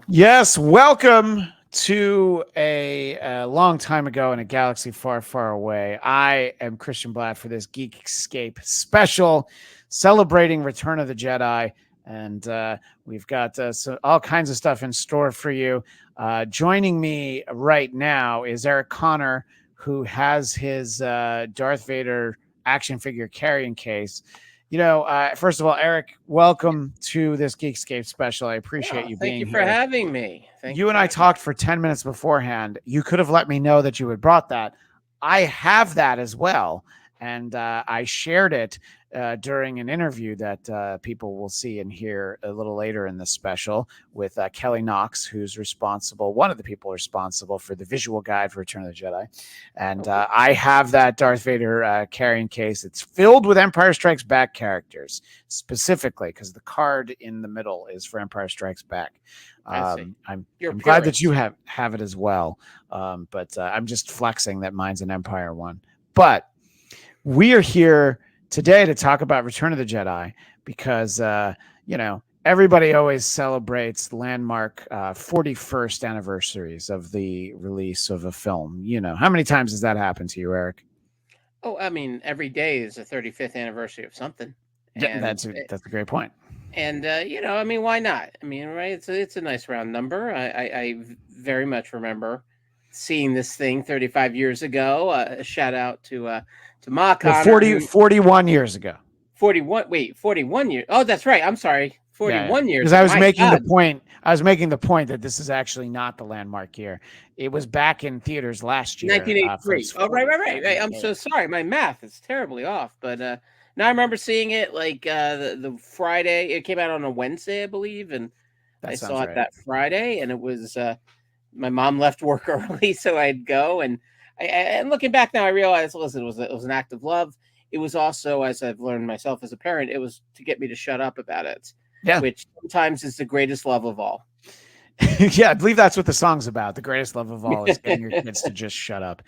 Yes, welcome to a long time ago in a galaxy far, far away. I am Christian Bladt for this Geekscape special celebrating Return of the Jedi. And we've got all kinds of stuff in store for you. Joining me right now is Eric Connor, who has his Darth Vader action figure carrying case. First of all, Eric, welcome to this Geekscape special. I appreciate Oh, you thank being you for here. having me. Thank you You and for I having me. talked for 10 minutes beforehand. You could have let me know that you had brought that. I have that as well. And I shared it during an interview that people will see and hear a little later in this special with Kelly Knox, who's one of the people responsible for the visual guide for Return of the Jedi. And Okay. I have that Darth Vader carrying case. It's filled with Empire Strikes Back characters, specifically because the card in the middle is for Empire Strikes Back. I see. You're I'm glad that you purist. have it as well. But I'm just flexing that mine's an Empire one. But we are here today to talk about Return of the Jedi because everybody always celebrates landmark 41st anniversaries of the release of a film. How many times has that happened to you, Eric? Oh, I mean, every day is the 35th anniversary of something, Yeah, and that's a great point. I mean, why not? I mean, right? It's a nice round number. I very much remember seeing this thing 35 years ago. A shout out to Ma Well, Connor, who 41 years ago. 41. Wait, 41 years. Oh, that's right. I'm sorry. Yeah, 41 years because I ago. was My making the God. point. I was making the point that this is actually not the landmark year. It was back in theaters last year for its 1983. Oh, right, right, 40th. Yeah, right, right. yeah, I'm yeah, so yeah. sorry. My math is terribly off. But now I remember seeing it like the Friday. It came out on a Wednesday, I believe, and I That sounds saw it right. that Friday. And it was my mom left work early, so I'd go. And looking back now, I realized, listen, it was an act of love. It was also, as I've learned myself as a parent, it was to get me to shut up about it, Yeah, which sometimes is the greatest love of all. yeah. I believe that's what the song's about. The greatest love of all is getting your kids to just shut up.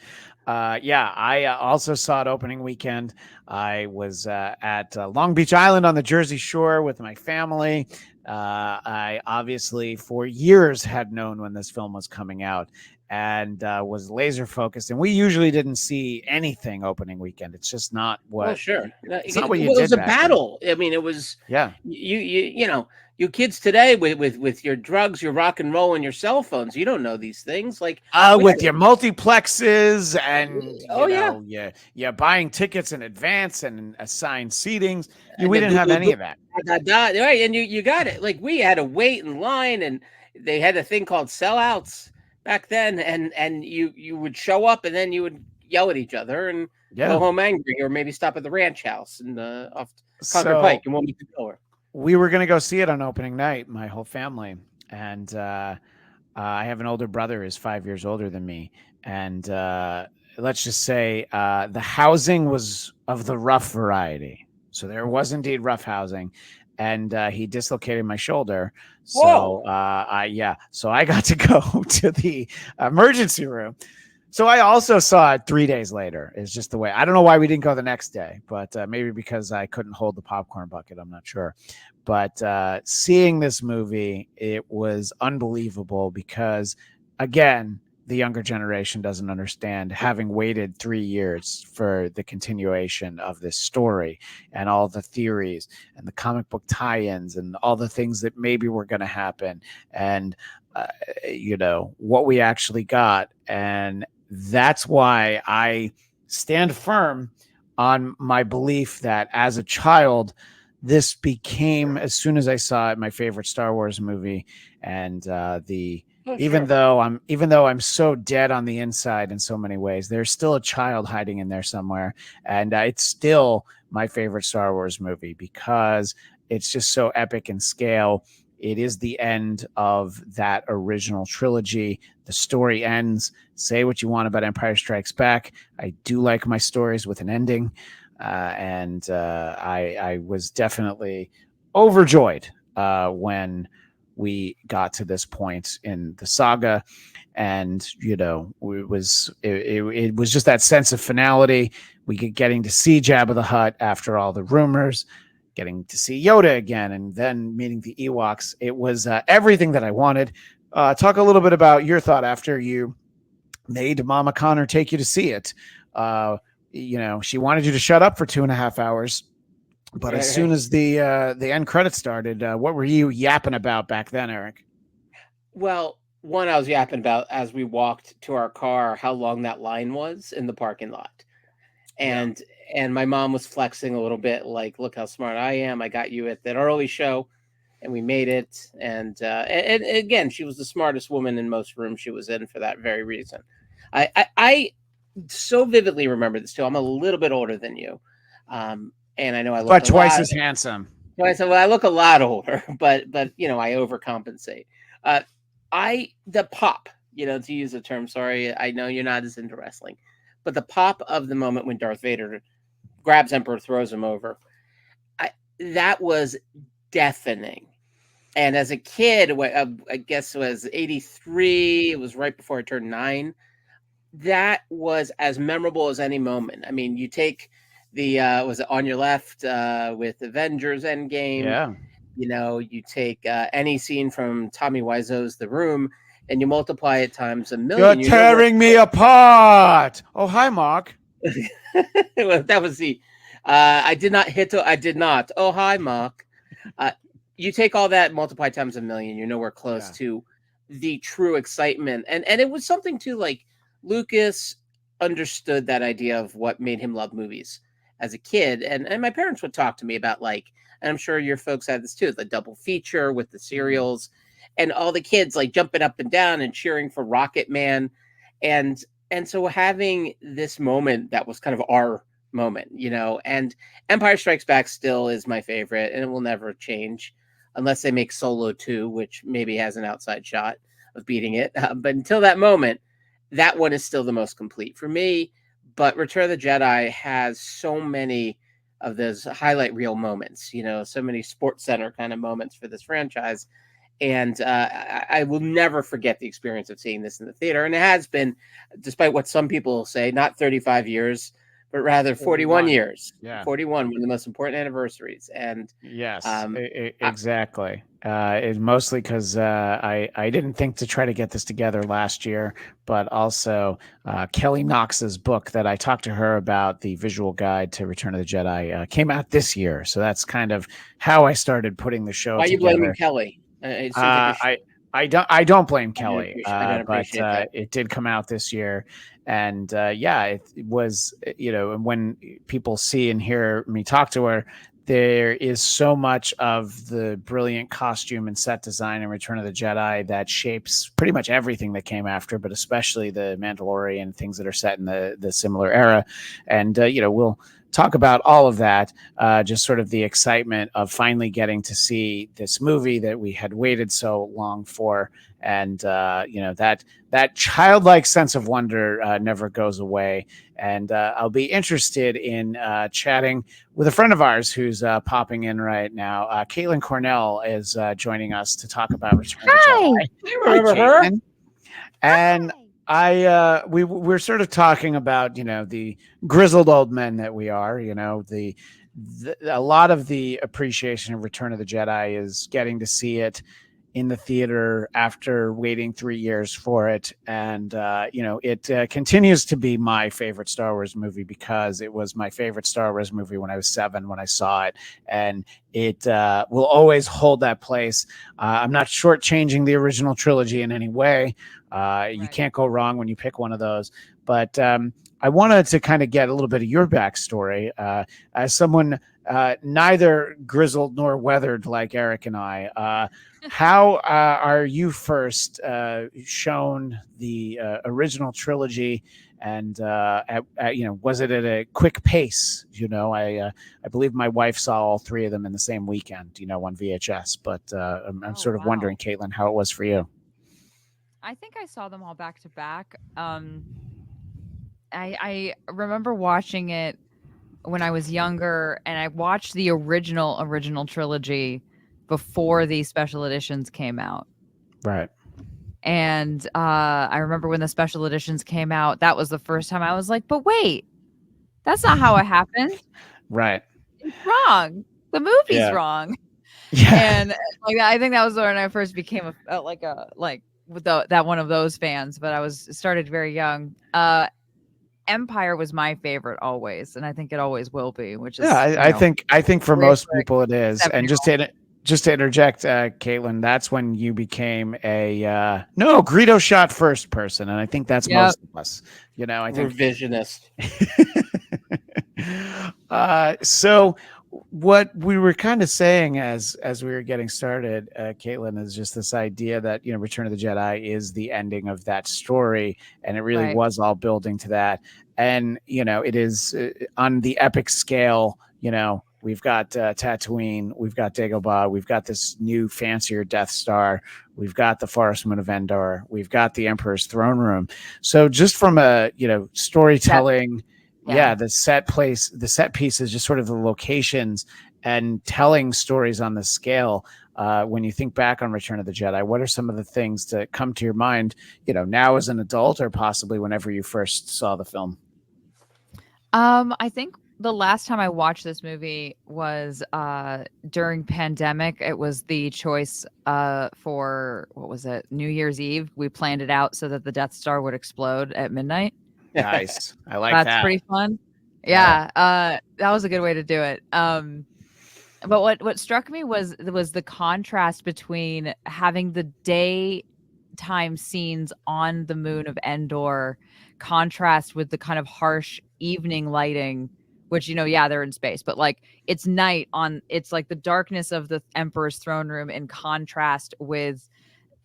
Yeah, I also saw it opening weekend. I was at Long Beach Island on the Jersey Shore with my family. I obviously, for years, had known when this film was coming out and was laser focused. And we usually didn't see anything opening weekend. It's just not Well, what sure. No, it's not what you well, it was did a back then. battle. I mean, it was Yeah. you kids today with your drugs, your rock and roll, and your cell phones. You don't know these things. Like we had. With your multiplexes and Oh yeah, yeah, buying tickets in advance and assigned seatings. and We the didn't boo have boo any boo. of that. Da, da, da, right, and you got it. Like we had to wait in line, and they had a thing called sellouts back then, and you would show up, and then you would yell at each other and go Yeah. home angry, or maybe stop at the ranch house and off Concord Pike So and won't meet the door. we were gonna go see it on opening night, my whole family, and I have an older brother who's 5 years older than me, and let's just say the housing was of the rough variety. So there was indeed rough housing, and he dislocated my shoulder. So Whoa. so I got to go to the emergency room. So I also saw it 3 days later. It's just the way. I don't know why we didn't go the next day, but maybe because I couldn't hold the popcorn bucket. I'm not sure. But seeing this movie, it was unbelievable because, again, the younger generation doesn't understand having waited 3 years for the continuation of this story and all the theories and the comic book tie-ins and all the things that maybe were going to happen and uh, what we actually got. And that's why I stand firm on my belief that as a child, this became, as soon as I saw it, my favorite Star Wars movie. And the Oh, sure. even though I'm so dead on the inside in so many ways, there's still a child hiding in there somewhere, and it's still my favorite Star Wars movie because it's just so epic in scale. It is the end of that original trilogy. The story ends. Say what you want about Empire Strikes Back. I do like my stories with an ending, and I was definitely overjoyed when we got to this point in the saga. And it was just that sense of finality. We get getting to see Jabba the Hutt after all the rumors, getting to see Yoda again, and then meeting the Ewoks. It was everything that I wanted. Talk a little bit about your thought after you made Mama Connor take you to see it. She wanted you to shut up for 2.5 hours, but as soon as the end credits started, what were you yapping about back then, Eric? Well, one, I was yapping about as we walked to our car how long that line was in the parking lot. And my mom was flexing a little bit, like, look how smart I am. I got you at that early show and we made it. And again, she was the smartest woman in most rooms she was in for that very reason. I so vividly remember this too. I'm a little bit older than you. And I know I look but twice as handsome. I said, well, I look a lot older, but I overcompensate. The pop, to use a term, sorry, I know you're not as into wrestling, but the pop of the moment when Darth Vader grabs Emperor, throws him over, that was deafening. And as a kid, I guess it was 83, it was right before I turned 9. That was as memorable as any moment. I mean, you take the, was it On Your Left with Avengers Endgame? Yeah. You take any scene from Tommy Wiseau's The Room and you multiply it times a million. You're tearing me apart. Oh, hi, Mark. That was the, I did not. Oh, hi, Mark. You take all that, multiply times a million, we're close to the true excitement. And it was something too, like Lucas understood that idea of what made him love movies as a kid. And my parents would talk to me about, like, and I'm sure your folks had this too, the double feature with the serials and all the kids like jumping up and down and cheering for Rocket Man. And so having this moment that was kind of our moment, and Empire Strikes Back still is my favorite and it will never change unless they make Solo 2, which maybe has an outside shot of beating it. But until that moment, that one is still the most complete for me. But Return of the Jedi has so many of those highlight reel moments, so many Sports Center kind of moments for this franchise. And I will never forget the experience of seeing this in the theater. And it has been, despite what some people say, not 35 years, but rather 41 years. Yeah. 41, one of the most important anniversaries. And yes, exactly. It's mostly because I didn't think to try to get this together last year, but also Kelly Knox's book that I talked to her about, the visual guide to Return of the Jedi, came out this year. So that's kind of how I started putting the show together. Why are you blaming Kelly? I don't blame Kelly, but it did come out this year. And it was, when people see and hear me talk to her, there is so much of the brilliant costume and set design in Return of the Jedi that shapes pretty much everything that came after, but especially the Mandalorian, things that are set in the similar era. And, we'll talk about all of that, just sort of the excitement of finally getting to see this movie that we had waited so long for. And, that childlike sense of wonder never goes away. And I'll be interested in chatting with a friend of ours who's popping in right now. Caitlin Cornell is joining us to talk about Return of the Jedi. You remember her? And we're sort of talking about, the grizzled old men that we are, a lot of the appreciation of Return of the Jedi is getting to see it in the theater after waiting 3 years for it. And, it continues to be my favorite Star Wars movie because it was my favorite Star Wars movie when I was 7, when I saw it. And it will always hold that place. I'm not shortchanging the original trilogy in any way. You can't go wrong when you pick one of those. But I wanted to kind of get a little bit of your backstory as someone neither grizzled nor weathered like Eric and I. How are you first shown the original trilogy? And was it at a quick pace? I believe my wife saw all 3 of them in the same weekend, on VHS. But I'm sort of wondering, Caitlin, how it was for you. I think I saw them all back to back. I remember watching it when I was younger, and I watched the original trilogy before the special editions came out. Right. And I remember when the special editions came out, that was the first time I was like, but wait, that's not how it happened. Right. It's wrong. The movie's wrong. Yeah. And I think that was when I first became with that one of those fans, but I started very young. Empire was my favorite always, and I think it always will be. Which is I think for weird most for a people it is. And just to interject, Caitlin, that's when you became a no Greedo shot first person, and I think that's most of us. I think revisionist. So what we were kind of saying as we were getting started, Caitlin, is just this idea that Return of the Jedi is the ending of that story, and it really was all building to that. And it is on the epic scale. We've got Tatooine, we've got Dagobah, we've got this new fancier Death Star, we've got the Forest Moon of Endor, we've got the Emperor's throne room. So just from a storytelling. The set pieces, just sort of the locations and telling stories on the scale. When you think back on Return of the Jedi, what are some of the things that come to your mind, now as an adult or possibly whenever you first saw the film? I think the last time I watched this movie was during pandemic. It was the choice for, what was it, New Year's Eve. We planned it out so that the Death Star would explode at midnight. Nice. I like that. That's pretty fun. Yeah. That was a good way to do it. But what struck me was the contrast between having the daytime scenes on the moon of Endor contrast with the kind of harsh evening lighting, which they're in space, but like it's night it's like the darkness of the Emperor's throne room in contrast with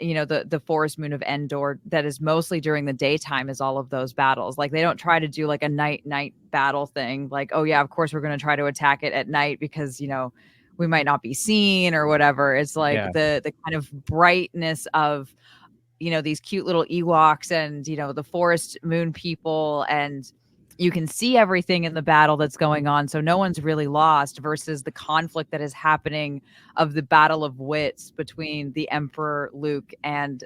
the Forest Moon of Endor that is mostly during the daytime is all of those battles. Like they don't try to do like a night battle thing. Like, oh yeah, of course we're going to try to attack it at night because, we might not be seen or whatever. It's like the kind of brightness of, these cute little Ewoks and, the Forest Moon people, and you can see everything in the battle that's going on. So no one's really lost versus the conflict that is happening of the battle of wits between the Emperor, Luke, and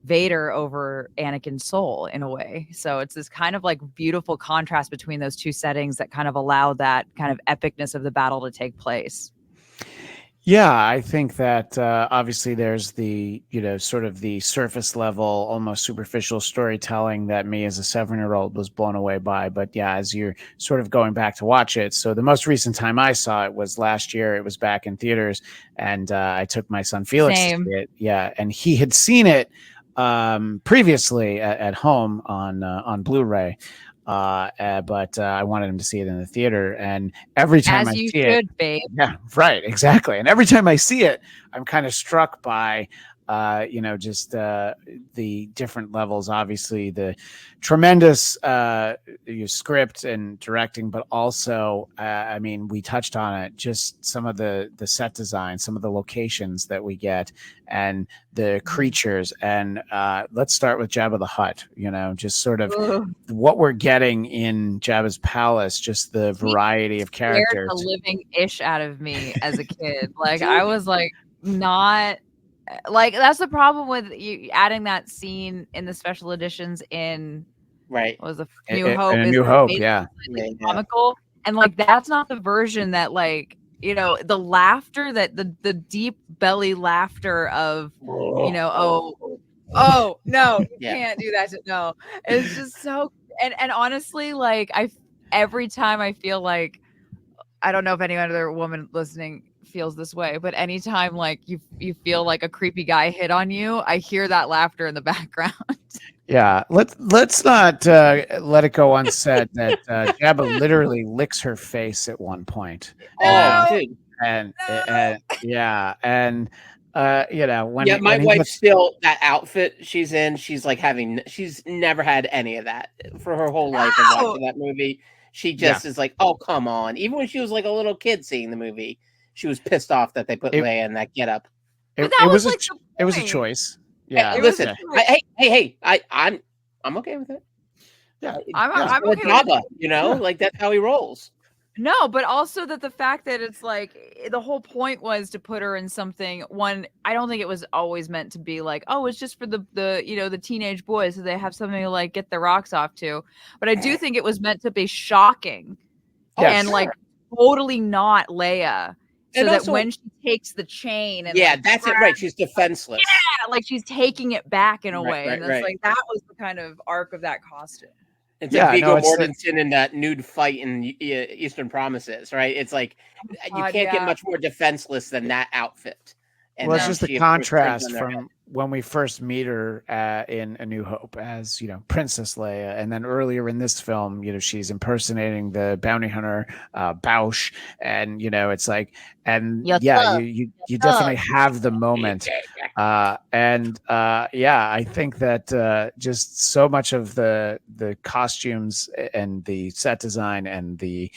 Vader over Anakin's soul in a way. So it's this kind of like beautiful contrast between those two settings that kind of allow that kind of epicness of the battle to take place. Yeah, I think that obviously there's the, sort of the surface level, almost superficial storytelling that me as a 7-year-old was blown away by. But yeah, as you're sort of going back to watch it. So the most recent time I saw it was last year. It was back in theaters, and I took my son Felix to see it. Yeah, and he had seen it previously at home on Blu-ray. But I wanted him to see it in the theater, and every time I see it, babe. Yeah, right, exactly. And every time I see it, I'm kind of struck by, just the different levels. Obviously, the tremendous script and directing, but also, I mean, we touched on it. Just some of the set design, some of the locations that we get, and the creatures. And let's start with Jabba the Hutt. Just sort of what we're getting in Jabba's palace. Just the variety of characters. The living ish out of me as a kid. Like I was like not. Like that's the problem with you adding that scene in the special editions in Right. What was the New Hope? A New Hope, comical, and like that's not the version that like the laughter that the deep belly laughter of oh no you can't do that no it's just so and honestly like every time I feel like I don't know if any other woman listening feels this way, but anytime like you feel like a creepy guy hit on you, I hear that laughter in the background. Yeah, let's not let it go unsaid that Jabba literally licks her face at one point. Dude. And yeah, and when my when wife still, that outfit she's in, she's never had any of that for her whole life of watching that movie. She just is like, oh come on. Even when she was like a little kid seeing the movie, she was pissed off that they put Leia in that getup. It was a choice. Yeah. Listen, I'm okay with it. Yeah, I'm okay Jabba, like that's how he rolls. No, but also that the fact that it's like the whole point was to put her in something. One, I don't think it was always meant to be like, oh, it's just for the teenage boys so they have something to like get their rocks off to. But I do think it was meant to be shocking and like totally not Leia. so And that also- when she takes the chain and Yeah, like, that's it. Right. She's defenseless. like she's taking it back in a Right, way, right, and it's right. like that was the kind of arc of that costume. It's Yeah, like no, Viggo it's like- Mortensen in that nude fight in Eastern Promises, right? It's like you God, can't get yeah. much more defenseless than that outfit. And Well, it's then just the she, of course, turns contrast on their head. from when we first meet her in A New Hope as, Princess Leia. And then earlier in this film, she's impersonating the bounty hunter, Bausch. And, it's like, and Your yeah, thug. you definitely have the moment. I think that just so much of the costumes and the set design and the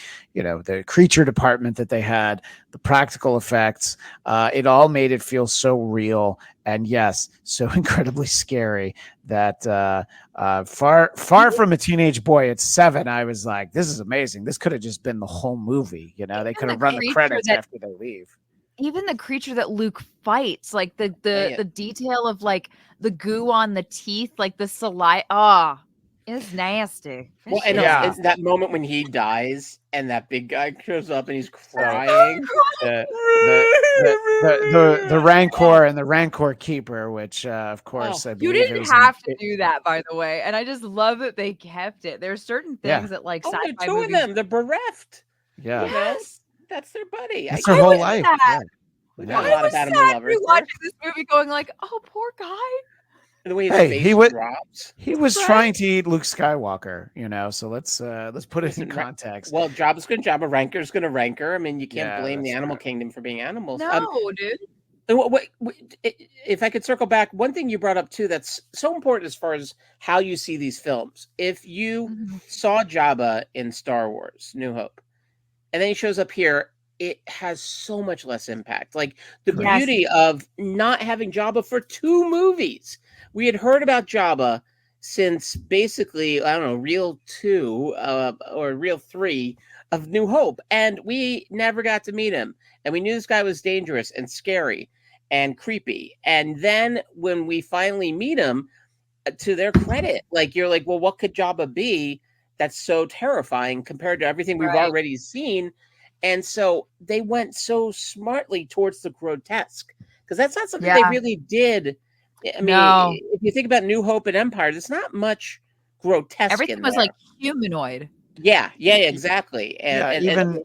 creature department that they had, the practical effects, it all made it feel so real and yes, so incredibly scary that far from a teenage boy at 7, I was like, this is amazing. This could have just been the whole movie. They could have run the credits after they leave. Even the creature that Luke fights, like the detail of like the goo on the teeth, like the saliva, it's nasty. Well, and Yeah. it's that moment when he dies and that big guy shows up and he's crying. The Rancor and the Rancor Keeper, which of course I You believe it didn't was have to do that, by the way, and I just love that they kept it. There's certain Yeah. things that like Oh, sci-fi they're two movies. of them. They're bereft. Yeah. You know? That's their buddy. That's I their get whole it. life. that. Yeah. We Yeah. got a lot I was of animal sad lovers. watching this movie, going like, "Oh, poor guy." And the way his Hey, face he would- drops. He was Right. trying to eat Luke Skywalker, so let's put it Listen, in context. Well, Jabba's going to Jabba. Rancor's going to Rancor. I mean, you can't Yeah, blame the that's animal true. kingdom for being animals. No, dude. And if I could circle back, one thing you brought up too that's so important as far as how you see these films. If you Mhm. saw Jabba in Star Wars, New Hope, and then he shows up here, it has so much less impact. Like the Yes. beauty of not having Jabba for 2 movies. We had heard about Jabba since basically, I don't know, Reel 2 or Reel 3 of New Hope, and we never got to meet him. And we knew this guy was dangerous and scary and creepy. And then when we finally meet him, to their credit, like you're like, well, what could Jabba be that's so terrifying compared to everything we've Right. already seen? And so they went so smartly towards the grotesque because that's not something they Yeah. really did. I mean, No. if you think about New Hope and Empire, there's not much grotesque Everything in was there. like humanoid. Yeah, exactly. And human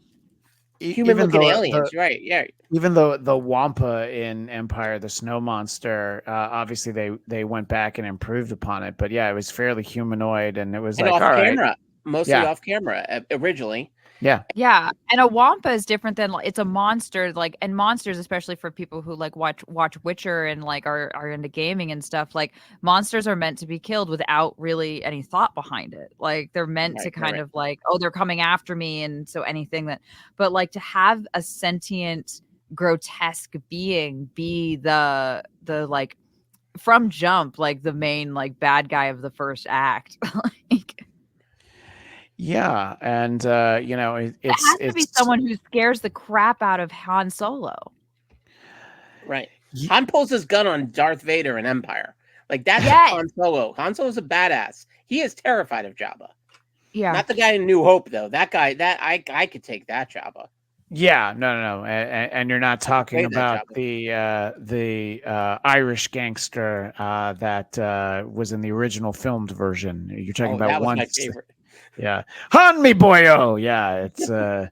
even looking though aliens, right? Yeah. even though the Wampa in Empire, the snow monster, obviously they went back and improved upon it, but yeah, it was fairly humanoid, and it was And like off all right, camera, mostly Yeah. off camera originally. yeah, Yeah, and a wampa is different than it's a monster. Like, and monsters, especially for people who like watch Witcher and like are into gaming and stuff. Like, monsters are meant to be killed without really any thought behind it. Like, they're meant to Right, kind right. of like, oh, they're coming after me, and so anything that. But like to have a sentient, grotesque being be the like from jump, like the main like bad guy of the first act. Like, yeah, and it has to be someone who scares the crap out of Han Solo. Right. Ye- Han pulls his gun on Darth Vader in Empire. Like that's Yes. Han Solo. Han Solo's a badass. He is terrified of Jabba. Yeah. Not the guy in New Hope though. That guy, I could take that Jabba. Yeah, no, and you're not talking Play that about Jabba. the Irish gangster that was in the original filmed version. You're talking about that was one. my favorite. Yeah, Han me boyo. Yeah, it's yeah.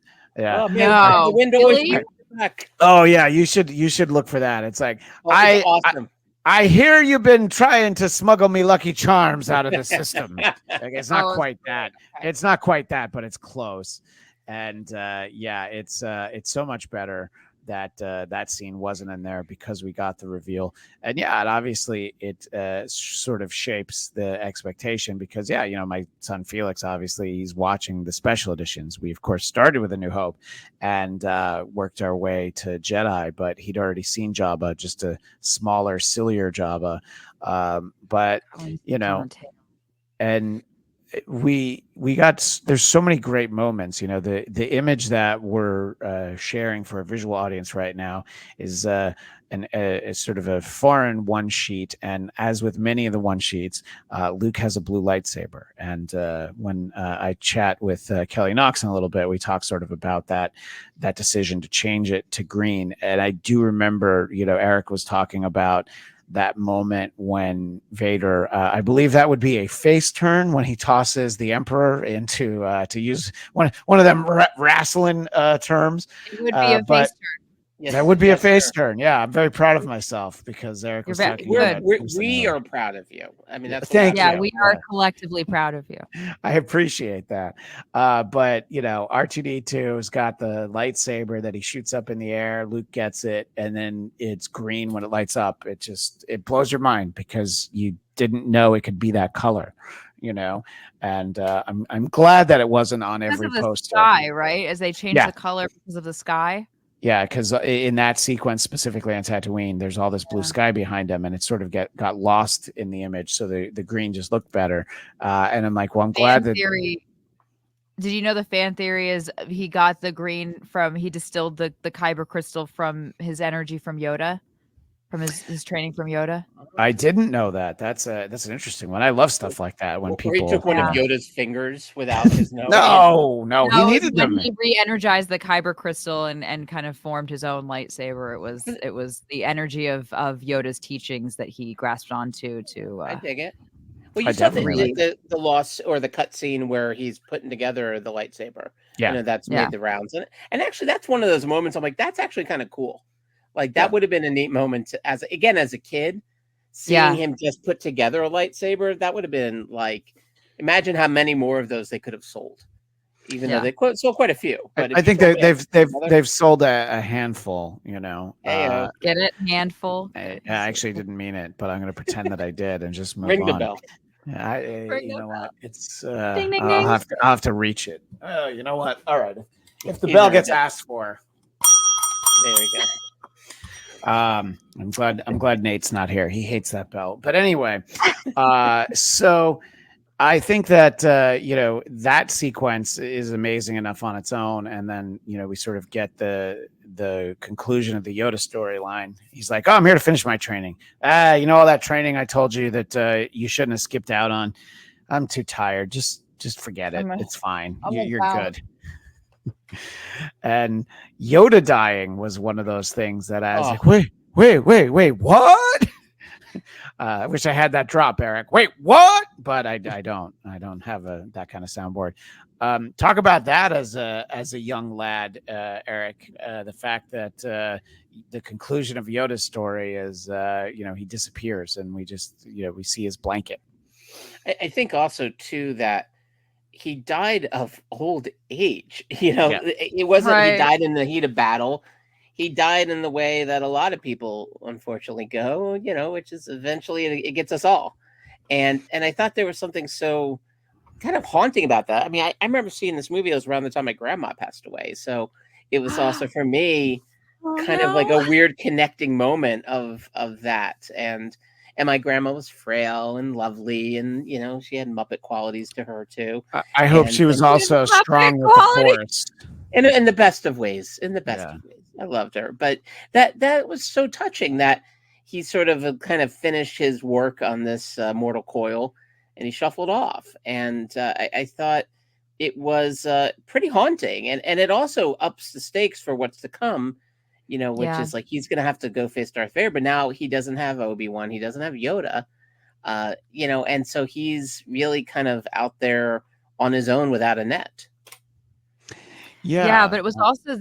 Oh man, No, the window really? is back. Oh yeah, you should look for that. It's like Oh, it's awesome. I hear you've been trying to smuggle me Lucky Charms out of the system. Like, it's not Oh, quite that. It's not quite that, but it's close. And yeah, it's so much better that that scene wasn't in there because we got the reveal. And yeah, and obviously it sort of shapes the expectation because yeah, my son Felix, obviously he's watching the special editions. We of course started with A New Hope and worked our way to Jedi, but he'd already seen Jabba, just a smaller, sillier Jabba. But and we got there's so many great moments. The image that we're sharing for a visual audience right now is is sort of a foreign one sheet, and as with many of the one sheets, Luke has a blue lightsaber. And when I chat with Kelly Knox in a little bit, we talk sort of about that decision to change it to green. And I do remember, Eric was talking about that moment when Vader, I believe that would be a face turn when he tosses the Emperor into, to use one of them wrestling terms. It would be a But face turn. Yes, that would be a face sir. turn. Yeah, I'm very proud of myself because Eric was talking about. We are proud of you. I mean, that's Thank Yeah, you. we are collectively proud of you. I appreciate that. But R2D2's got the lightsaber that he shoots up in the air. Luke gets it, and then it's green when it lights up. It blows your mind because you didn't know it could be that color, And I'm glad that it wasn't on Because every of the poster. sky, right? As they change the color because of the sky. Yeah, because in that sequence, specifically on Tatooine, there's all this blue sky behind him, and it sort of got lost in the image. So the green just looked better. And I'm like, well, I'm glad that. Did you know the fan theory is he got the green he distilled the kyber crystal from his energy from Yoda, from his training from Yoda? I didn't know that. That's an interesting one. I love stuff like that when people. He took one of Yoda's fingers without his nose. No, he needed when them. He re-energized the kyber crystal and kind of formed his own lightsaber. It was the energy of Yoda's teachings that he grasped onto to. I dig it. Well, you saw the loss or the cut scene where he's putting together the lightsaber. Yeah, that's made the rounds, and actually that's one of those moments I'm like, that's actually kind of cool. Like that would have been a neat moment as a kid, seeing him just put together a lightsaber. That would have been like, imagine how many more of those they could have sold, even though they sold quite a few. But I think they've sold a handful. Get it? Handful. I actually didn't mean it, but I'm going to pretend that I did and just move Ring on. the bell. You know what? It's ding, ding, I'll have to reach it. You know what? All right. If the bell gets asked for, there we go. I'm glad Nate's not here. He hates that bell. But anyway, so I think that that sequence is amazing enough on its own, and then we sort of get the conclusion of the Yoda storyline. He's like, "Oh, I'm here to finish my training. All that training I told you that you shouldn't have skipped out on. I'm too tired. Just forget it. It's fine. You're good." And Yoda dying was one of those things that I was like, wait, what? I wish I had that drop, Eric. Wait, what? But I don't have that kind of soundboard. Talk about that as a young lad, Eric. The fact that the conclusion of Yoda's story is, he disappears and we just, we see his blanket. I think also too that he died of old age. It wasn't he died in the heat of battle. He died in the way that a lot of people unfortunately go, which is eventually it gets us all. And I thought there was something so kind of haunting about that. I mean, I remember seeing this movie. It was around the time my grandma passed away. So it was also for me kind of like a weird connecting moment of that. And my grandma was frail and lovely, and she had Muppet qualities to her too. I hope she was also strong with the Force. In the best of ways. In the best of ways. I loved her. But that was so touching that he sort of kind of finished his work on this mortal coil and he shuffled off. And I thought it was pretty haunting. And it also ups the stakes for what's to come. Which is like he's going to have to go face Darth Vader, but now he doesn't have Obi-Wan, he doesn't have Yoda, and so he's really kind of out there on his own without a net. Yeah, but it was also of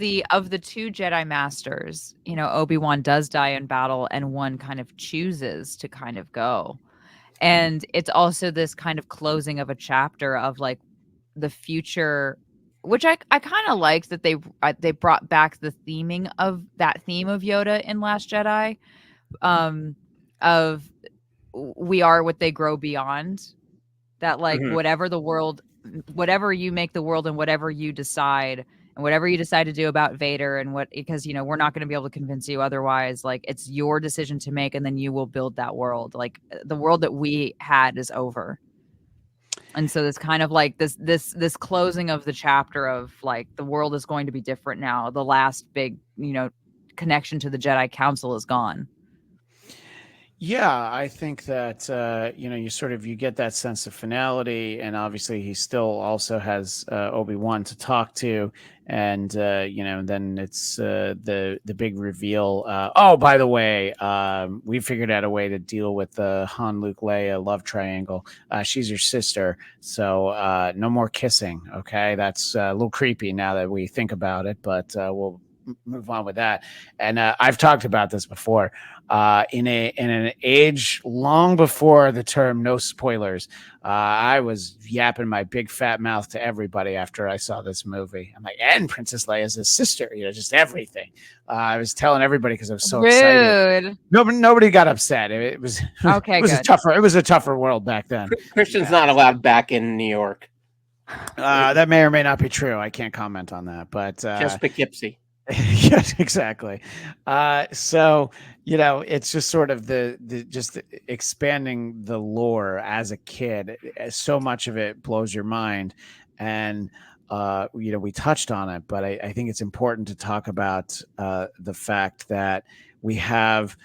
the two Jedi Masters, Obi-Wan does die in battle and one kind of chooses to kind of go. And it's also this kind of closing of a chapter of like the future, which I kind of liked that they brought back the theme of Yoda in Last Jedi, of we are what they grow beyond. That like whatever you make the world and whatever you decide to do about Vader and because we're not going to be able to convince you otherwise. Like it's your decision to make, and then you will build that world. Like the world that we had is over. And so this kind of like this closing of the chapter of like the world is going to be different now. The last big, connection to the Jedi Council is gone. Yeah, I think that you get that sense of finality, and obviously he still also has Obi-Wan to talk to, and then it's the big reveal. Oh, by the way, we figured out a way to deal with the Han, Luke, Leia love triangle. She's your sister, so no more kissing. Okay, that's a little creepy now that we think about it, but we'll move on with that. And I've talked about this before. In an age long before the term "no spoilers," I was yapping my big fat mouth to everybody after I saw this movie. I'm like, and Princess Leia's his sister, just everything. I was telling everybody because I was so excited. Nobody got upset. It was okay. It was a tougher world back then. Christian's not allowed back in New York. That may or may not be true. I can't comment on that, but just Poughkeepsie. Yes, exactly. So it's just sort of the expanding the lore as a kid. So much of it blows your mind, and we touched on it, but I think it's important to talk about the fact that we have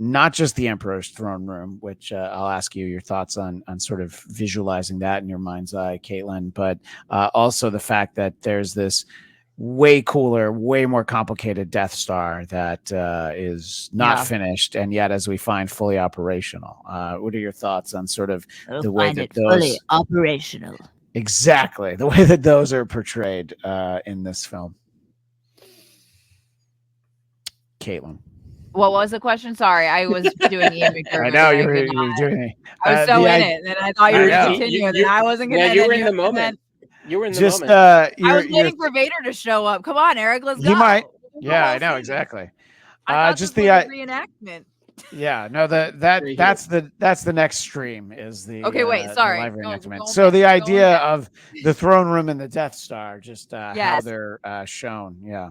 not just the Emperor's throne room, which I'll ask you your thoughts on sort of visualizing that in your mind's eye, Caitlin, but also the fact that there's this way cooler, way more complicated Death Star that is not finished, and yet, as we find, fully operational. What are your thoughts on sort of the way that those fully operational? Exactly, the way that those are portrayed in this film. Caitlin. What was the question? Sorry, I was doing Ian McDermott. I know you were doing it. I was so in it, and I thought you were going to continue, and I wasn't going to. Yeah, you were in the moment. You were in the moment. I was waiting for Vader to show up. Come on, Eric, let's go. He might. Yeah, I know exactly. Just the reenactment. Yeah, no, that's the next stream is the okay. Wait, sorry. The live reenactment. So the idea of the throne room and the Death Star, just how they're shown. Yeah.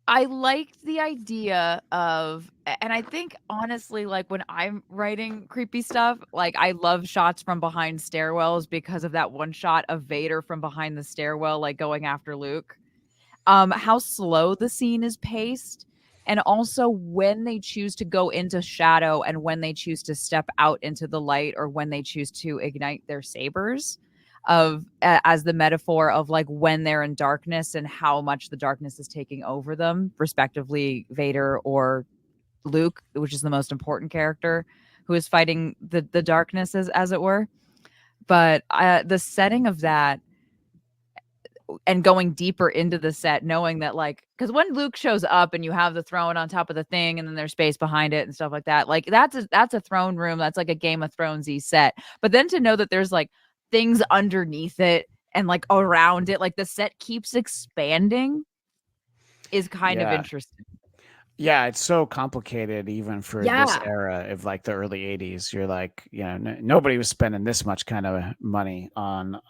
I liked the idea of, and I think honestly, like when I'm writing creepy stuff, like I love shots from behind stairwells because of that one shot of Vader from behind the stairwell, like going after Luke. How slow the scene is paced, and also when they choose to go into shadow and when they choose to step out into the light, or when they choose to ignite their sabers. As the metaphor of like when they're in darkness and how much the darkness is taking over them, respectively Vader or Luke, which is the most important character who is fighting the darkness as it were. But the setting of that and going deeper into the set, knowing that like, because when Luke shows up and you have the throne on top of the thing and then there's space behind it and stuff like that, like that's a throne room, that's like a Game of Thronesy set. But then to know that there's like things underneath it and like around it, like the set keeps expanding, is kind of interesting. Yeah, it's so complicated even for this era of like the early 80s. You're like, nobody was spending this much kind of money on,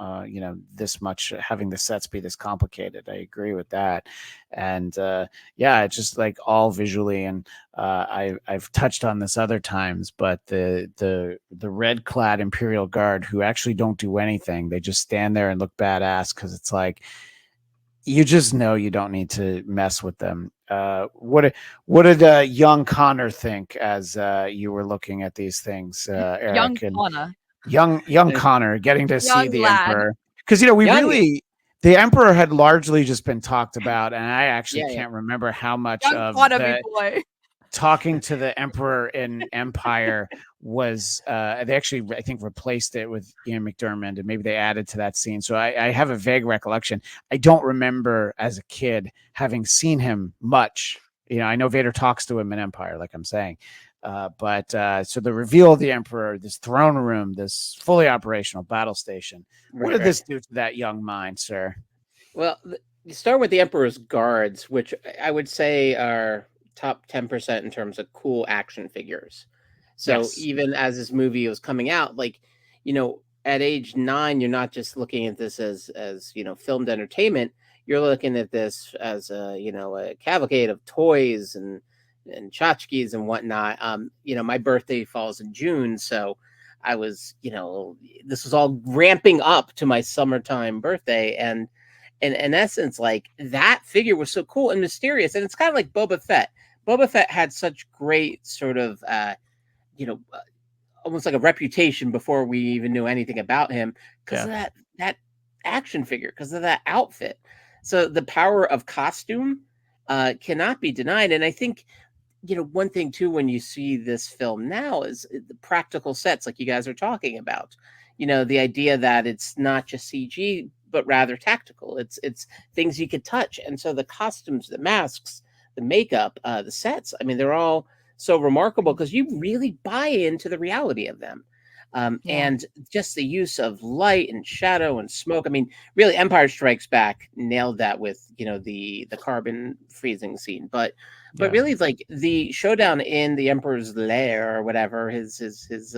this much, having the sets be this complicated. I agree with that. And it's just like all visually. And I've touched on this other times, but the red clad Imperial Guard who actually don't do anything. They just stand there and look badass because it's like, you just know you don't need to mess with them. What did young Connor think as you were looking at these things, Eric? Young Connor getting to see the Emperor, because the Emperor had largely just been talked about, and I actually can't remember how much of talking to the Emperor in Empire was they actually, I think, replaced it with Ian McDermott, and maybe they added to that scene. So I have a vague recollection. I don't remember as a kid having seen him much. I know Vader talks to him in Empire, like I'm saying. But so the reveal of the Emperor, this throne room, this fully operational battle station. What did this do to that young mind, sir? Well, you start with the Emperor's guards, which I would say are top 10% in terms of cool action figures. So even as this movie was coming out, like, at age 9, you're not just looking at this as filmed entertainment. You're looking at this as a cavalcade of toys and tchotchkes and whatnot. My birthday falls in June, so I was, this was all ramping up to my summertime birthday, and in essence, like that figure was so cool and mysterious, and it's kind of like Boba Fett. Boba Fett had such great sort of, almost like a reputation before we even knew anything about him because of that action figure, because of that outfit. So the power of costume cannot be denied, and I think one thing too when you see this film now is the practical sets, like you guys are talking about. The idea that it's not just CG but rather tactical. It's things you could touch, and so the costumes, the masks, the makeup, the sets. I mean, they're all so remarkable because you really buy into the reality of them. And just the use of light and shadow and smoke. I mean, really, Empire Strikes Back nailed that with the carbon freezing scene. But really, like the showdown in the Emperor's lair or whatever, his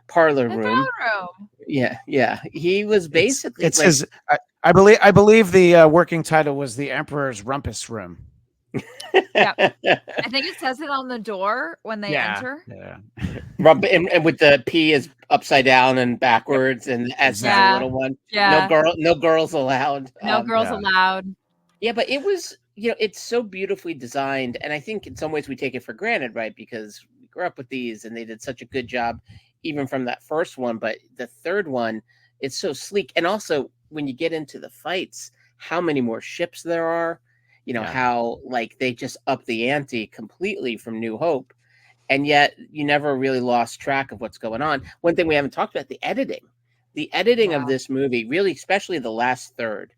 parlor room. Yeah. He was basically it's his. I believe the working title was the Emperor's Rumpus Room. Yeah, I think it says it on the door when they enter. Yeah, and with the P is upside down and backwards, and as the little one. Yeah, no girls allowed. No girls allowed. Yeah, but it was, it's so beautifully designed, and I think in some ways we take it for granted, right? Because we grew up with these, and they did such a good job, even from that first one. But the third one, it's so sleek, and also when you get into the fights, how many more ships there are. How like they just up the ante completely from New Hope, and yet you never really lost track of what's going on. One thing we haven't talked about, the editing of this movie, really, especially the last third,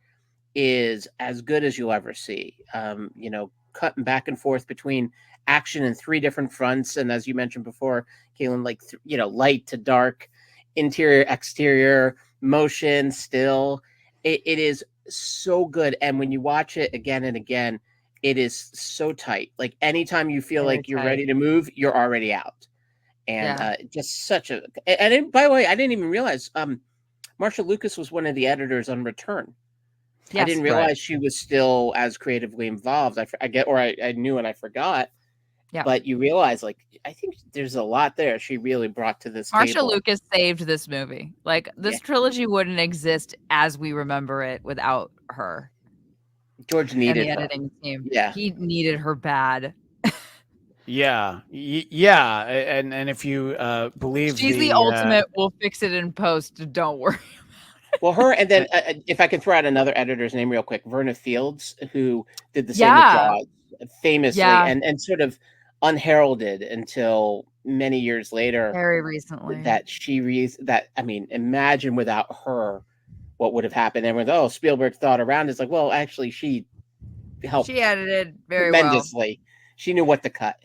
is as good as you'll ever see. Cutting back and forth between action in 3 different fronts, and as you mentioned before, Kailtin, like light to dark, interior, exterior, motion, still. It is so good, and when you watch it again and again, it is so tight. Like anytime you feel like you're ready to move, you're already out. And just such a. And by the way, I didn't even realize Marsha Lucas was one of the editors on Return. Yes, I didn't realize she was still as creatively involved. I knew and I forgot. Yeah, but you realize, like, I think there's a lot there she really brought to this. Marsha Lucas saved this movie. Like, this trilogy wouldn't exist as we remember it without her. George needed and the her. editing team. Yeah, he needed her bad. Yeah, and if you believe she's the ultimate, we'll fix it in post. Don't worry. Well, her, and then if I can throw out another editor's name real quick, Verna Fields, who did the same with Jaws, famously, and sort of unheralded until many years later. Very recently. I mean, imagine without her, what would have happened. Everyone, Spielberg thought around. It's like, well, actually, she helped. She edited very tremendously. Well. She knew what to cut.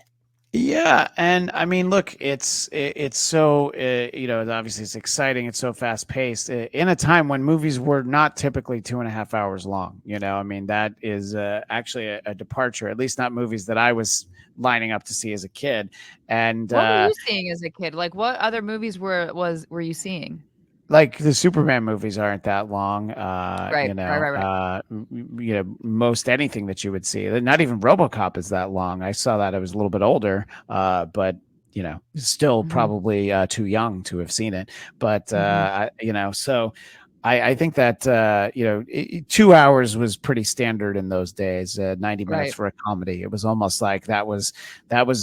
Yeah, and I mean, look, it's so obviously it's exciting. It's so fast paced in a time when movies were not typically 2.5 hours long. I mean, that is actually a departure. At least not movies that I was lining up to see as a kid. And what were you seeing as a kid? Like, what other movies were you seeing? Like the Superman movies aren't that long. Right. Most anything that you would see, not even RoboCop is that long. I saw that I was a little bit older, but still probably too young to have seen it. But so I think that 2 hours was pretty standard in those days. 90 minutes for a comedy. It was almost like that was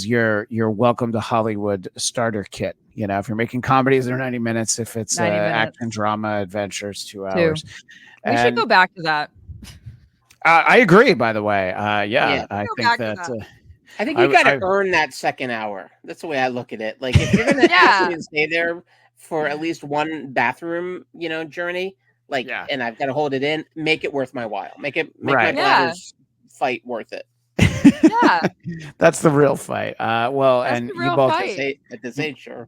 your welcome to Hollywood starter kit. If you're making comedies, they're 90 minutes. If it's action, drama, adventures, 2 hours. We should go back to that. I agree. By the way, I think that. I think you got to earn that second hour. That's the way I look at it. Like if you're gonna actually stay there for at least one bathroom, journey, and I've got to hold it in, make it worth my while. Make my brother's fight worth it. Yeah, that's the real fight. That's and you both at this age, sure.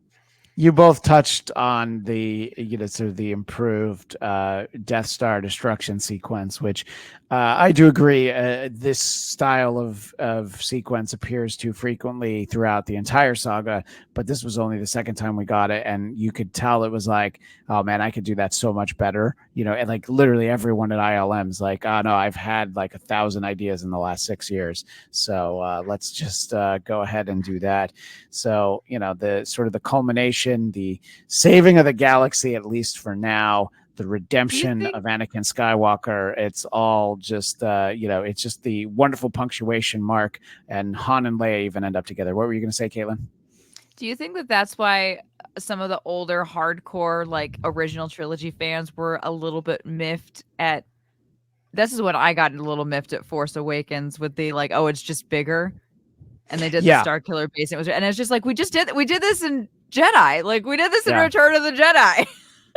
You both touched on the sort of the improved Death Star destruction sequence, which I do agree. This style of sequence appears too frequently throughout the entire saga, but this was only the second time we got it, and you could tell it was like, oh man, I could do that so much better, and like literally everyone at ILM's like, oh no, I've had like 1,000 ideas in the last 6 years, so let's just go ahead and do that. So the sort of the culmination, the saving of the galaxy, at least for now, the redemption of Anakin Skywalker, it's all just it's just the wonderful punctuation mark, and Han and Leia even end up together. What were you going to say, Caitlin? Do you think that that's why some of the older hardcore like original trilogy fans were a little bit miffed at this is when I got a little miffed at Force Awakens with the like, oh, it's just bigger, and they did the Star Killer base, and it's just like we did this in Jedi, like we did this in Return of the Jedi.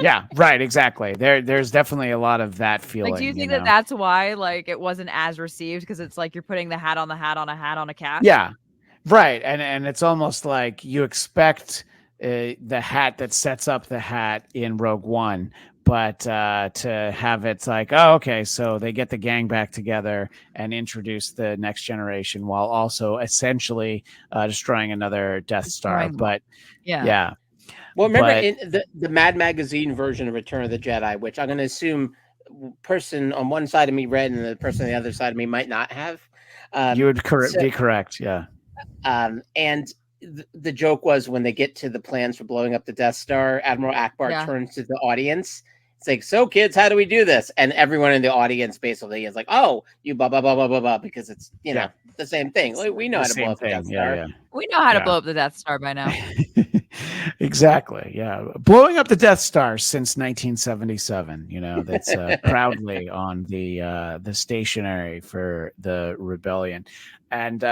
Yeah, right, exactly. There's definitely a lot of that feeling. Like, do you think that that's why like it wasn't as received, because it's like you're putting the hat on the hat on a hat on a cap? Yeah, right. And it's almost like you expect the hat that sets up the hat in Rogue One, but to have it's like, oh, okay, so they get the gang back together and introduce the next generation while also essentially destroying another Death Star. But yeah. Well, remember in the Mad Magazine version of Return of the Jedi, which I'm going to assume person on one side of me read and the person on the other side of me might not have. You would be correct, yeah. And the joke was when they get to the plans for blowing up the Death Star, Admiral Akbar turns to the audience. It's like, so kids, how do we do this? And everyone in the audience basically is like, oh, you blah, blah, blah, blah, blah, blah, because it's, the same thing. We know how to blow up the Death Star. Yeah. We know how to blow up the Death Star by now. Exactly. Yeah. Blowing up the Death Star since 1977, that's proudly on the stationery for the rebellion. And,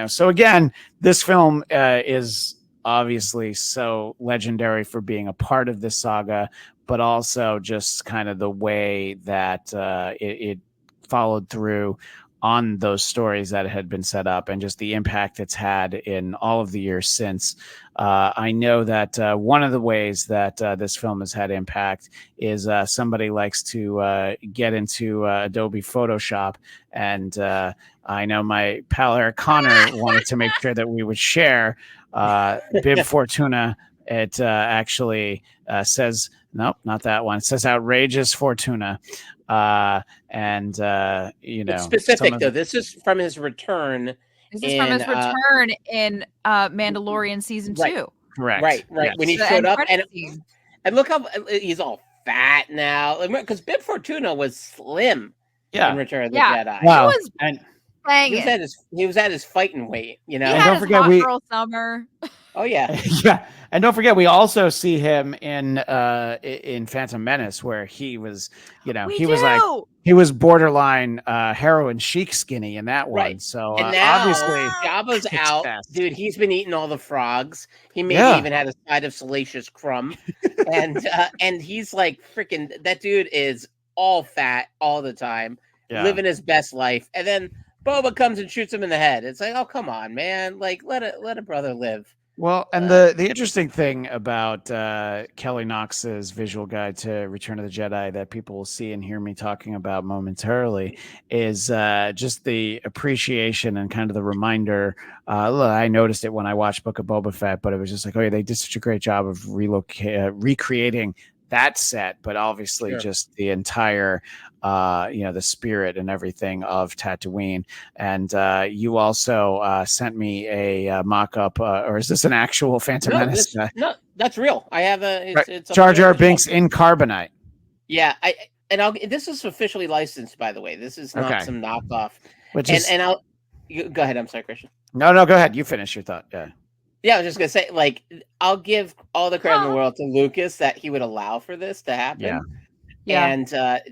so again, this film is obviously so legendary for being a part of this saga, but also just kind of the way that it followed through on those stories that had been set up, and just the impact it's had in all of the years since. I know that one of the ways that this film has had impact is somebody likes to get into Adobe Photoshop, and I know my pal Eric Connor wanted to make sure that we would share Bib Fortuna. It actually says, nope, not that one. It says Outrageous Fortuna. It's specific though. This is from his return. This is from his return in Mandalorian season 2. Correct. Right. Yes. When he showed up, and look how he's all fat now. Because Bib Fortuna was slim in Return of the Jedi. Wow. He was at his fighting weight. He had don't forget hot girl summer. Oh yeah. Yeah. And don't forget, we also see him in Phantom Menace, where he was, he was borderline heroin chic skinny in that one. Right. So and now, obviously Jabba's out, dude. He's been eating all the frogs. He maybe even had a side of salacious crumb, and he's like freaking. That dude is all fat all the time, living his best life, and then Boba comes and shoots him in the head. It's like, oh come on, man! Like let a brother live. Well, and the interesting thing about Kelly Knox's visual guide to Return of the Jedi that people will see and hear me talking about momentarily is just the appreciation and kind of the reminder. Look, I noticed it when I watched Book of Boba Fett, but it was just like, oh yeah, they did such a great job of recreating that set, but obviously just the entire the spirit and everything of Tatooine. And you also sent me a mock-up, or is this an actual Phantom Menace? No, that's real. I have it's Jar Jar Binks in carbonite. Yeah, this is officially licensed, by the way. This is not some knockoff. Go ahead. I'm sorry, Christian. No, go ahead. You finish your thought. Yeah, I was just gonna say, like, I'll give all the credit in the world to Lucas that he would allow for this to happen. Yeah. And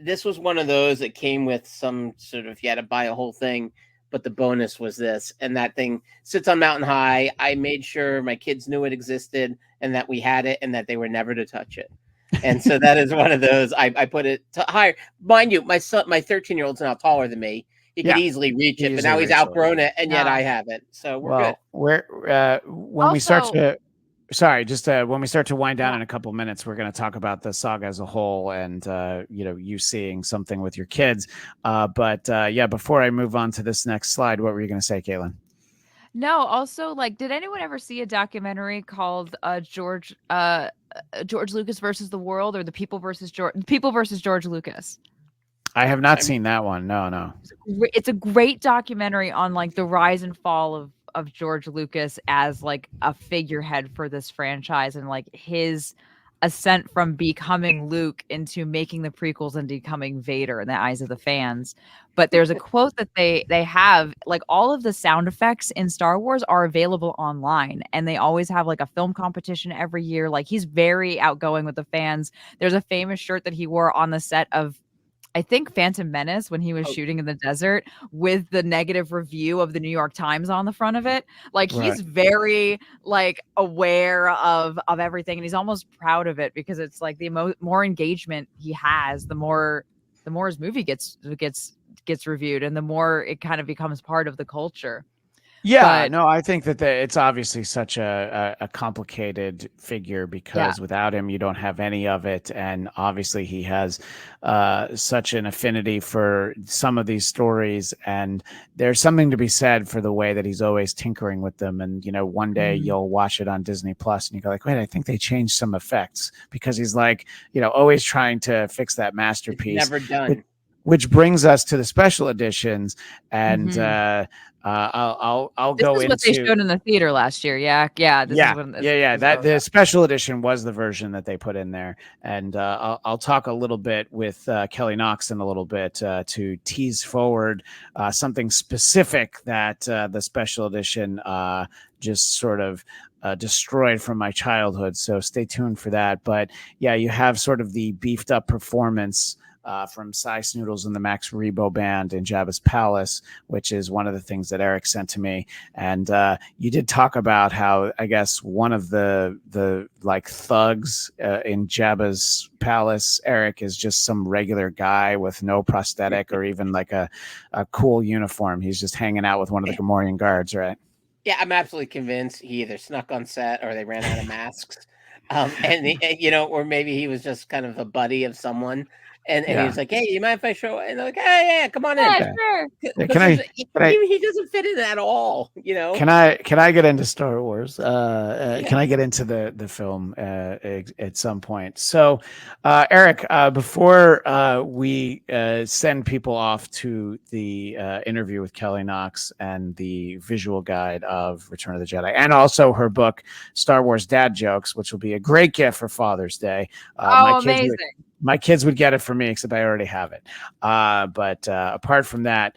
this was one of those that came with some sort of, you had to buy a whole thing, but the bonus was this. And that thing sits on Mountain High. I made sure my kids knew it existed and that we had it and that they were never to touch it. And so that is one of those. I put it to higher. Mind you, my son, my 13-year-old's now taller than me. He could easily reach it, but now he's outgrown it, and yet I haven't. So we're good. When we start to sorry, just when we start to wind down in a couple minutes, we're going to talk about the saga as a whole and, you seeing something with your kids. But before I move on to this next slide, what were you going to say, Caitlin? No, also, like, did anyone ever see a documentary called George Lucas versus the World, or the People versus George Lucas? I have not seen that one. No. It's a great documentary on like the rise and fall of George Lucas as like a figurehead for this franchise, and like his ascent from becoming Luke into making the prequels and becoming Vader in the eyes of the fans. But there's a quote that they have, like, all of the sound effects in Star Wars are available online, and they always have like a film competition every year. Like, he's very outgoing with the fans. There's a famous shirt that he wore on the set of, I think, Phantom Menace, when he was shooting in the desert, with the negative review of the New York Times on the front of it. Like, he's very like aware of everything, and he's almost proud of it, because it's like the more engagement he has, the more his movie gets reviewed, and the more it kind of becomes part of the culture. Yeah, no, I think that it's obviously such a complicated figure, because without him, you don't have any of it. And obviously he has such an affinity for some of these stories. And there's something to be said for the way that he's always tinkering with them. And, one day you'll watch it on Disney Plus and you go like, wait, I think they changed some effects, because he's like, always trying to fix that masterpiece. It's never done. Which brings us to the special editions. And, I'll go into what they showed in the theater last year. That the special edition was the version that they put in there, and I'll talk a little bit with Kelly Knox in a little bit to tease forward something specific that the special edition just sort of destroyed from my childhood. So stay tuned for that. But yeah, you have sort of the beefed up performance from Cy Snoodles and the Max Rebo Band in Jabba's Palace, which is one of the things that Eric sent to me. And you did talk about how, I guess, one of the like thugs in Jabba's Palace, Eric, is just some regular guy with no prosthetic or even like a cool uniform. He's just hanging out with one of the Gamorrean guards, right? Yeah, I'm absolutely convinced he either snuck on set or they ran out of masks. Or maybe he was just kind of a buddy of someone. And he was like, "Hey, you mind if I show?" And they're like, "Hey, yeah, come on in." Yeah, sure. He doesn't fit in at all. Can I get into Star Wars? Can I get into the film at some point? So, Eric, before we send people off to the interview with Kelly Knox and the visual guide of Return of the Jedi, and also her book Star Wars Dad Jokes, which will be a great gift for Father's Day. Amazing. My kids would get it for me, except I already have it. But apart from that,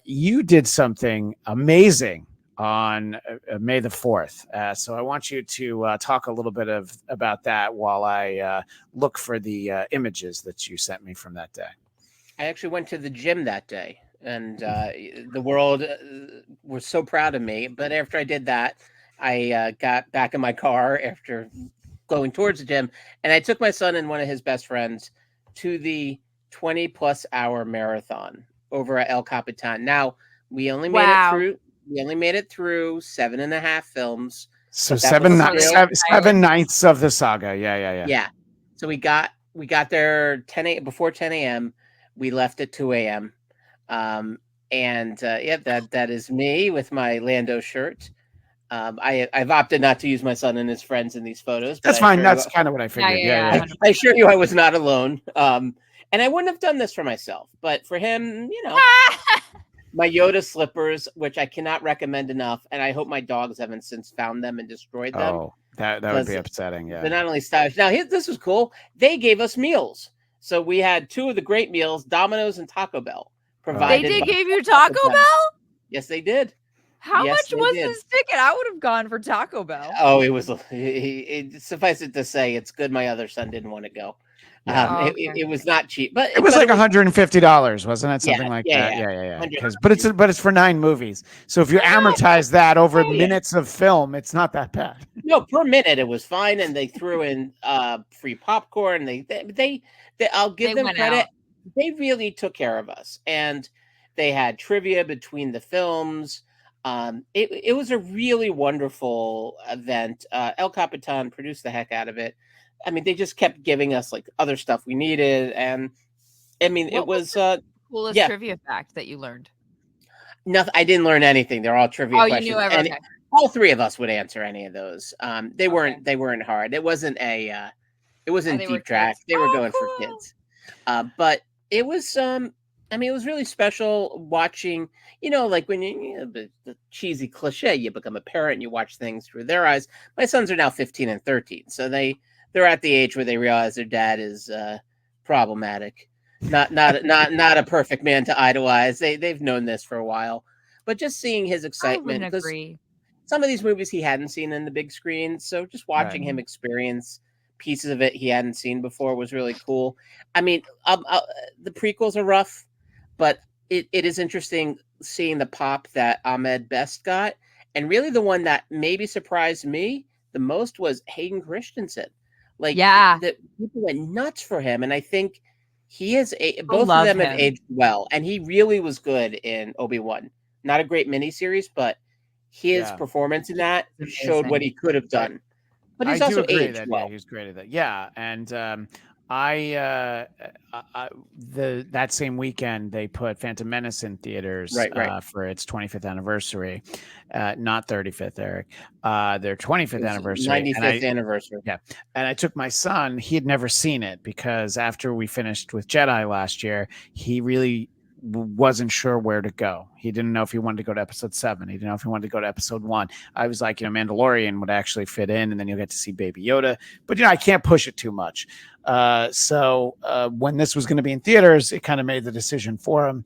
you did something amazing on May the 4th. So I want you to talk a little bit about that while I look for the images that you sent me from that day. I actually went to the gym that day, and the world was so proud of me. But after I did that, I got back in my car after going towards the gym, and I took my son and one of his best friends to the 20+ hour marathon over at El Capitan. Now, we only made it through 7.5 films. So seven ninths of the saga. Yeah. So we got there before 10 a.m. We left at 2 a.m. That is me with my Lando shirt. I've opted not to use my son and his friends in these photos. That's fine. That's kind of what I figured. Yeah. I assure you I was not alone. And I wouldn't have done this for myself, but for him, my Yoda slippers, which I cannot recommend enough. And I hope my dogs haven't since found them and destroyed them. Oh, that would be upsetting. Yeah. They're not only stylish. Now, this was cool. They gave us meals. So we had two of the great meals, Domino's and Taco Bell. Provided they give you Taco Bell? Yes, they did. How much was this ticket? I would have gone for Taco Bell. Oh, it was. Suffice it to say, it's good. My other son didn't want to go. It was not cheap, but it was like $150, wasn't it? Something like that. Yeah. But it's for 9 movies. So if you amortize that over minutes of film, it's not that bad. No, per minute it was fine, and they threw in free popcorn. They I'll give them credit. They really took care of us, and they had trivia between the films. It was a really wonderful event. El Capitan produced the heck out of it. I mean, they just kept giving us like other stuff we needed, and I mean, What it was the coolest yeah. trivia fact that you learned? Nothing. I didn't learn anything. They're all trivia Oh, you questions, knew and okay. all three of us would answer any of those. They Okay. weren't hard. It wasn't a it wasn't They were deep track. kids. They were Oh, going for cool. kids. But it was I mean, it was really special watching, like when the cheesy cliche, you become a parent and you watch things through their eyes. My sons are now 15 and 13, so they're at the age where they realize their dad is problematic. Not a perfect man to idolize. They've known this for a while. But just seeing his I excitement, wouldn't because agree. some of these movies he hadn't seen in the big screen, so just watching him experience pieces of it he hadn't seen before was really cool. I mean, the prequels are rough, but it is interesting seeing the pop that Ahmed Best got, and really the one that maybe surprised me the most was Hayden Christensen. Like, Yeah. the people went nuts for him, and I think he is People both of love them have him. aged well, and he really was good in Obi-Wan. Not a great miniseries, but his performance in that It's showed what amazing. he could have done. But he's I also do agree aged that well. he's great at that. Yeah, and that same weekend they put Phantom Menace in theaters Right. for its 25th anniversary, not 35th, Eric. Their 25th anniversary, 95th anniversary. Yeah, and I took my son. He had never seen it because after we finished with Jedi last year, he really wasn't sure where to go. He didn't know if he wanted to go to episode 7. He didn't know if he wanted to go to episode 1. I was like, Mandalorian would actually fit in, and then you'll get to see Baby Yoda. But I can't push it too much. So when this was going to be in theaters, it kind of made the decision for him.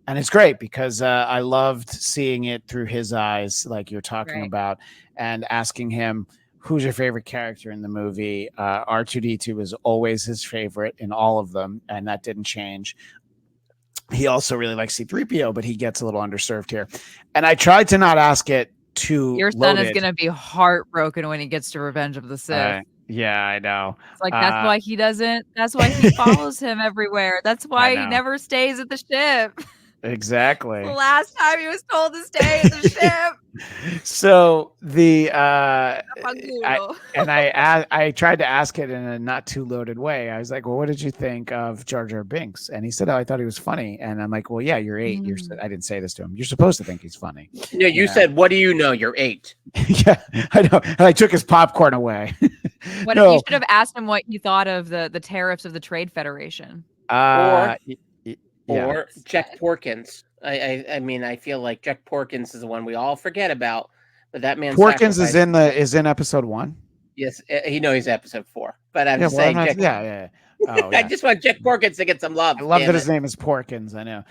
And it's great because I loved seeing it through his eyes, like you're talking about, and asking him, who's your favorite character in the movie? R2D2 was always his favorite in all of them, and that didn't change. He also really likes C-3PO, but he gets a little underserved here. And I tried to not ask it too Your son loaded. is going to be heartbroken when he gets to Revenge of the Sith. Yeah, I know. It's like, that's why he follows him everywhere. That's why he never stays at the ship. Exactly. The last time he was told to stay at the ship. So I tried to ask it in a not too loaded way. I was like, well, what did you think of Jar Jar Binks? And he said, oh, I thought he was funny. And I'm like, well, yeah, you're 8. I didn't say this to him. You're supposed to think he's funny. Yeah, you said, what do you know? You're 8. Yeah, I know. And I took his popcorn away. What if you should have asked him what he thought of the tariffs of the Trade Federation? Or Jack Porkins. I mean, I feel like Jack Porkins is the one we all forget about, but that man. Porkins is in episode 1. Yes, he's episode 4. But I'm just saying, yeah. Oh, yeah. I just want Jack Porkins to get some love. I love that his name is Porkins. I know.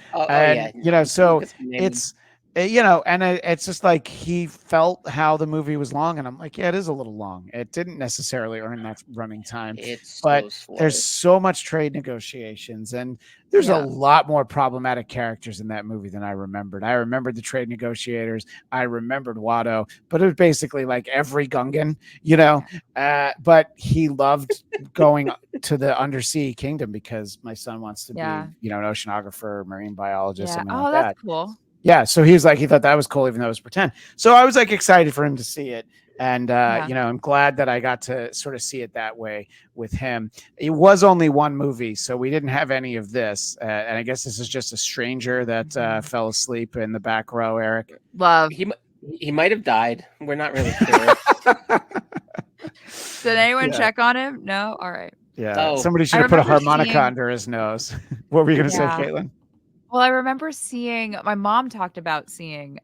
Yeah. So it's. And it's just like he felt how the movie was long, and I'm like, yeah, it is a little long. It didn't necessarily earn that running time, but there's so much trade negotiations, and there's a lot more problematic characters in that movie than I remembered. I remembered the trade negotiators. I remembered Watto, but it was basically like every Gungan, but he loved going to the undersea kingdom because my son wants to be, an oceanographer, marine biologist, something like that. That's cool. Yeah, so he thought that was cool, even though it was pretend. So I was like excited for him to see it, and I'm glad that I got to sort of see it that way with him. It was only one movie, so we didn't have any of this, and I guess this is just a stranger that fell asleep in the back row. Eric, love. He might have died. We're not really sure. Did anyone check on him? No. All right. Yeah, somebody should have put a harmonica under his nose. What were you going to say, Caitlin? Well, I remember my mom talked about seeing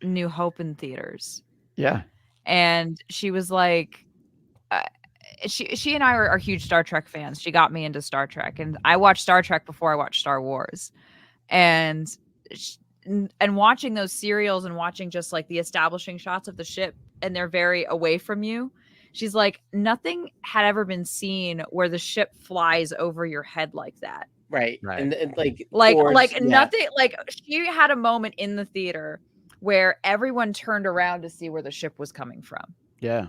New Hope in theaters. Yeah. And she was like, she and I are huge Star Trek fans. She got me into Star Trek, and I watched Star Trek before I watched Star Wars. And watching those serials and watching just like the establishing shots of the ship, and they're very away from you. She's like, nothing had ever been seen where the ship flies over your head like that. Right. And nothing. Like she had a moment in the theater where everyone turned around to see where the ship was coming from. Yeah.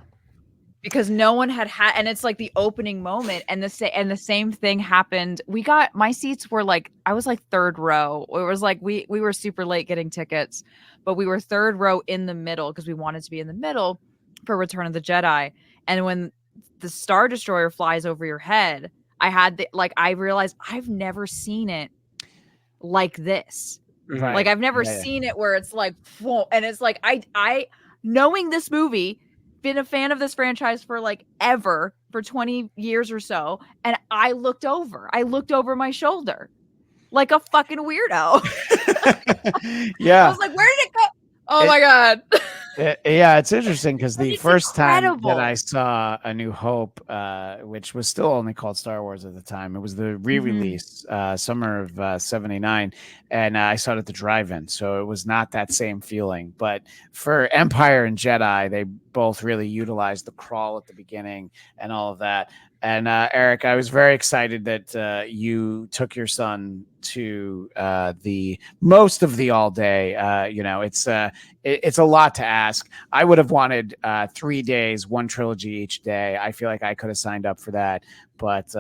because no one had and it's like the opening moment, and the same thing happened. My seats were like, I was like third row. It was like we were super late getting tickets, but we were third row in the middle because we wanted to be in the middle for Return of the Jedi. And when the Star Destroyer flies over your head, I realized I've never seen it like this. Right. Like I've never seen it where it's like, whoa, and it's like I knowing this movie, been a fan of this franchise for like ever, for 20 years or so, and I looked over my shoulder like a fucking weirdo. Yeah. I was like, where did it go? Oh my God. Yeah, it's interesting because the first time that I incredible. saw A New Hope, which was still only called Star Wars at the time, it was the re-release, summer of '79, and I saw it at the drive-in, so it was not that same feeling. But for Empire and Jedi, they both really utilized the crawl at the beginning and all of that. And Eric, I was very excited that you took your son to the most of the all day. It's a lot to ask. I would have wanted 3 days, one trilogy each day. I feel like I could have signed up for that. But,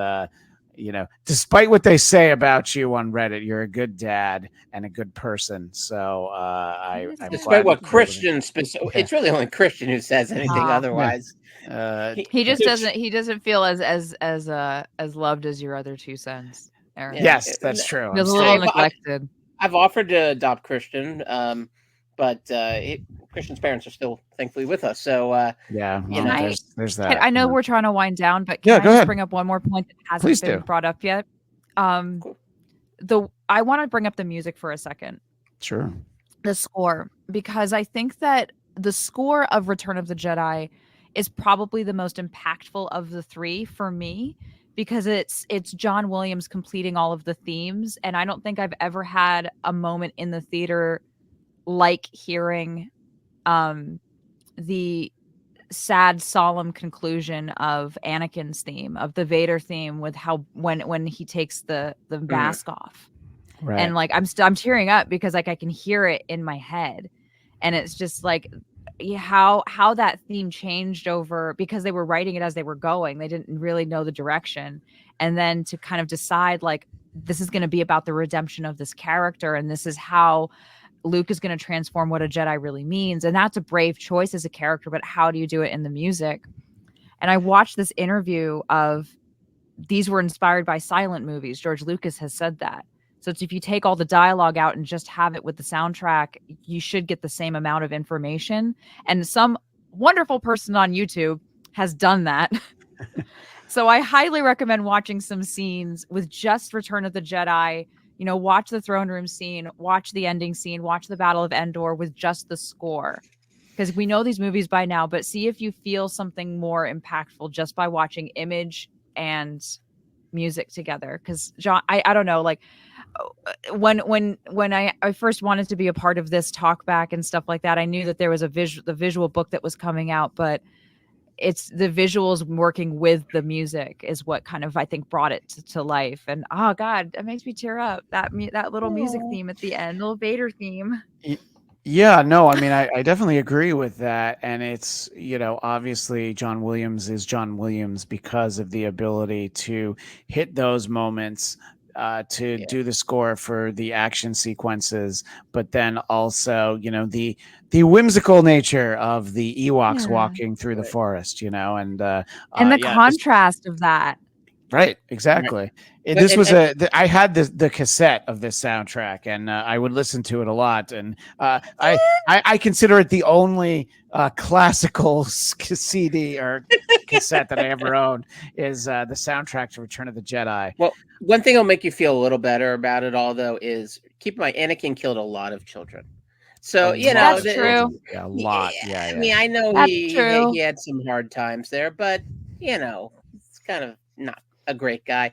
despite what they say about you on Reddit, you're a good dad and a good person. So I'm despite what Christians, it's really only Christian who says anything otherwise. He just doesn't feel as loved as your other two sons, Aaron. Yes, that's true. Feels a little neglected. I've offered to adopt Christian, but Christian's parents are still thankfully with us. So there's that. I know we're trying to wind down, but can I just ahead. Bring up one more point that hasn't been brought up yet? Cool. I want to bring up the music for a second. Sure. The score, because I think that the score of Return of the Jedi is probably the most impactful of the three for me, because it's John Williams completing all of the themes, and I don't think I've ever had a moment in the theater like hearing the sad, solemn conclusion of Anakin's theme, of the Vader theme, with how when he takes the mask off. Right. And like I'm tearing up because like I can hear it in my head, and it's just like how that theme changed over, because they were writing it as they were going. They didn't really know the direction, and then to kind of decide like this is going to be about the redemption of this character, and this is how Luke is going to transform what a Jedi really means. And that's a brave choice as a character, but how do you do it in the music? And I watched this interview of these were inspired by silent movies. George Lucas has said that. So it's, if you take all the dialogue out and just have it with the soundtrack, you should get the same amount of information. And some wonderful person on YouTube has done that. So I highly recommend watching some scenes with just Return of the Jedi. Watch the throne room scene, watch the ending scene, watch the Battle of Endor with just the score. Because we know these movies by now, but see if you feel something more impactful just by watching image and music together. Because John, I don't know, like when I first wanted to be a part of this talk back and stuff like that, I knew that there was the visual book that was coming out, but it's the visuals working with the music is what kind of, I think, brought it to life. And oh God, that makes me tear up. That little music theme at the end, little Vader theme. Yeah, no, I mean, I definitely agree with that. And it's, obviously John Williams is John Williams because of the ability to hit those moments, to do the score for the action sequences, but then also, the whimsical nature of the Ewoks walking through the forest, and the contrast of that. Right, exactly. I had the cassette of this soundtrack, and I would listen to it a lot. And I consider it the only classical CD or cassette that I ever owned is the soundtrack to Return of the Jedi. Well, one thing will make you feel a little better about it all, though, is keep in mind Anakin killed a lot of children. So that's true. A lot. Yeah. I mean, I know he had some hard times there, but it's kind of not a great guy.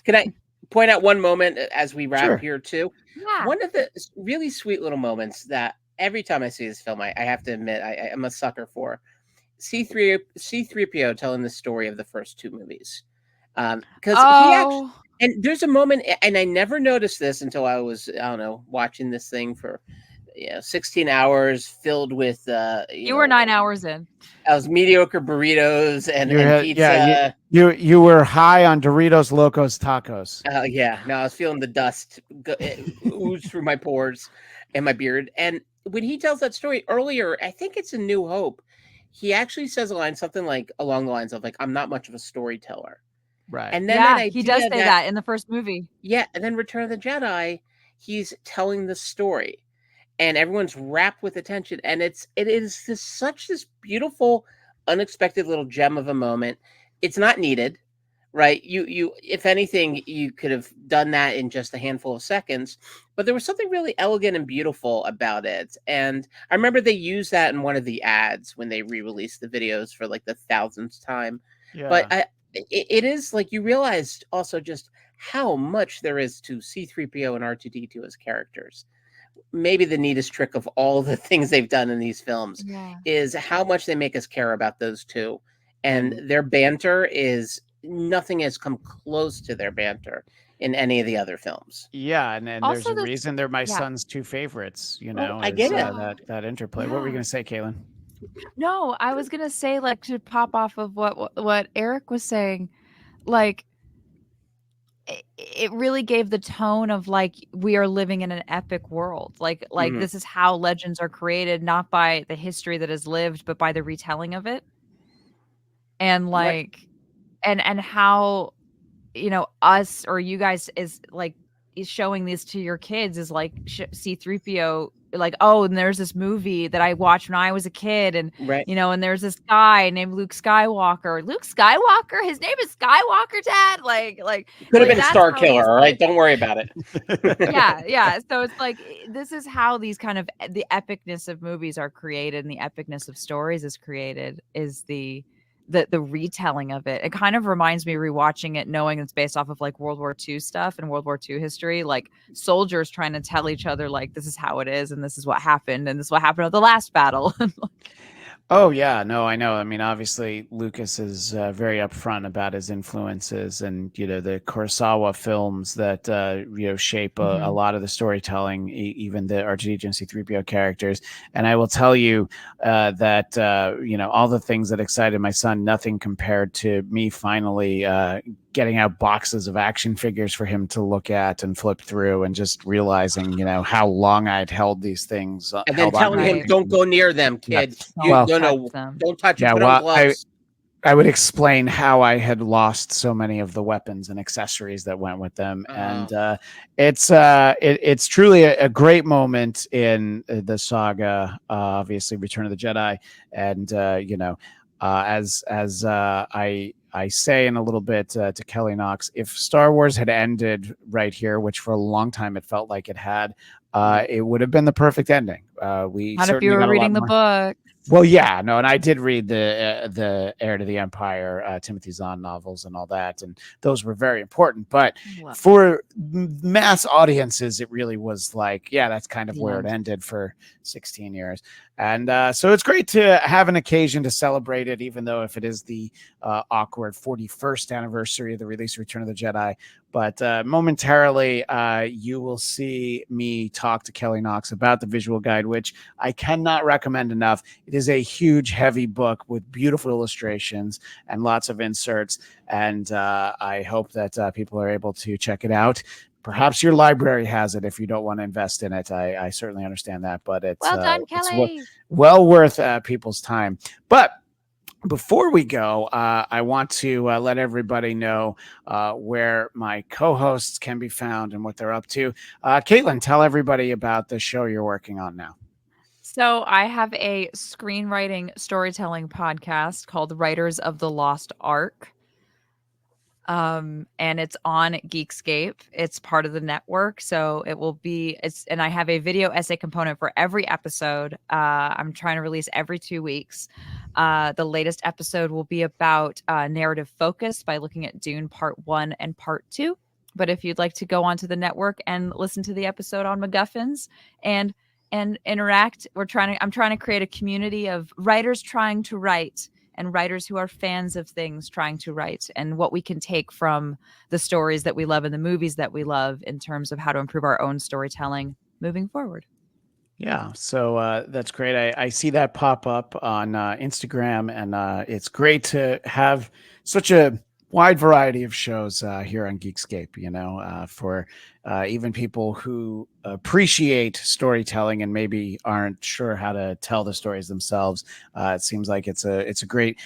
Can I point out one moment as we wrap here too? Yeah. One of the really sweet little moments that every time I see this film, I have to admit I'm a sucker for. C-3PO telling the story of the first two movies. Because he actually, and there's a moment, and I never noticed this until I was, watching this thing for 16 hours filled with You were 9 hours in. I was mediocre burritos and pizza. Yeah, you were high on Doritos Locos Tacos. No, I was feeling the dust ooze through my pores and my beard. And when he tells that story earlier, I think it's in New Hope, he actually says a line something like along the lines of like, "I'm not much of a storyteller." Right. And then that idea he does say that in the first movie. Yeah, and then Return of the Jedi, he's telling the story, and everyone's wrapped with attention, and it is such this beautiful, unexpected little gem of a moment. It's not needed, right? You if anything, you could have done that in just a handful of seconds, but there was something really elegant and beautiful about it. And I remember they used that in one of the ads when they re-released the videos for like the 1000th time. Yeah. But it is like you realized also just how much there is to C-3PO and R2-D2 as characters. Maybe the neatest trick of all the things they've done in these films is how much they make us care about those two. And their banter is nothing has come close to their banter in any of the other films. Yeah, and then Also, there's a reason they're my son's two favorites, I get it. That interplay. What were you going to say, Kailin? No, I was gonna say, like, to pop off of what Eric was saying, like, it really gave the tone of like we are living in an epic world. Like this is how legends are created, not by the history that is lived, but by the retelling of it. And like, and how, you know, us or you guys is showing these to your kids is like C-3PO, like, oh, and there's this movie that I watched when I was a kid, and you know, and there's this guy named Luke Skywalker. His name is Skywalker, Dad. Like could have been a Star Killer, all right? Don't worry about it. yeah. So it's like this is how these kind of the epicness of movies are created, and the epicness of stories is created is the retelling of it. It kind of reminds me rewatching it, knowing it's based off of like World War II stuff and World War II history, like soldiers trying to tell each other like this is how it is and this is what happened and this is what happened at the last battle. Oh yeah, no, I know. I mean, obviously, Lucas is very upfront about his influences, and you know the Kurosawa films that you know shape a lot of the storytelling, even the R2-D2 and C-3PO characters. And I will tell you that you know all the things that excited my son, nothing compared to me finally getting out boxes of action figures for him to look at and flip through, and just realizing, you know, how long I'd held these things. And then telling him, "Don't go near them, kid. Yeah. Don't touch them. Yeah, Put on gloves." I would explain how I had lost so many of the weapons and accessories that went with them, and it's truly a great moment in the saga. Obviously, Return of the Jedi, and you know, as I say in a little bit to Kelly Knox, if Star Wars had ended right here, which for a long time it felt like it had, it would have been the perfect ending. We not if you were reading the book. Well, yeah, no, and I did read the Heir to the Empire, Timothy Zahn novels and all that, and those were very important. But for mass audiences, it really was like, yeah, that's kind of where it ended for 16 years. And so it's great to have an occasion to celebrate it, even though if it is the awkward 41st anniversary of the release of Return of the Jedi. But momentarily, you will see me talk to Kelly Knox about the visual guide, which I cannot recommend enough. It is a huge, heavy book with beautiful illustrations and lots of inserts. And I hope that people are able to check it out. Perhaps your library has it if you don't want to invest in it. I certainly understand that, but it's well done, Kelly. It's well worth people's time. But before we go, I want to let everybody know where my co-hosts can be found and what they're up to. Kailin, tell everybody about the show you're working on now. So I have a screenwriting storytelling podcast called Writers of the Lost Ark. And it's on Geekscape. It's part of the network, so it will be. And I have a video essay component for every episode. I'm trying to release every 2 weeks. The latest episode will be about narrative focus by looking at Dune Part 1 and Part 2. But if you'd like to go onto the network and listen to the episode on MacGuffins and interact, I'm trying to create a community of writers trying to write, and writers who are fans of things trying to write, and what we can take from the stories that we love and the movies that we love in terms of how to improve our own storytelling moving forward. Yeah, so that's great. I see that pop up on Instagram, and it's great to have such a wide variety of shows here on Geekscape. For even people who appreciate storytelling and maybe aren't sure how to tell the stories themselves. It seems like it's a great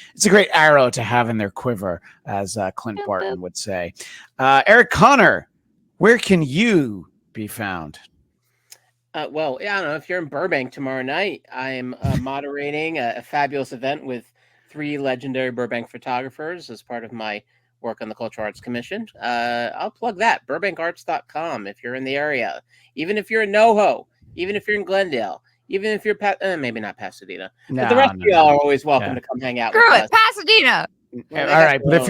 arrow to have in their quiver, as Clint Barton would say. Eric Connor, where can you be found? Well, yeah, I don't know if you're in Burbank tomorrow night. I'm moderating a fabulous event with 3 legendary Burbank photographers as part of my work on the Cultural Arts Commission. I'll plug that, burbankarts.com, if you're in the area. Even if you're in NoHo, even if you're in Glendale, even if you're maybe not Pasadena, but the rest of y'all are always welcome to come hang out Screw with it, us. Pasadena. Well, All right, but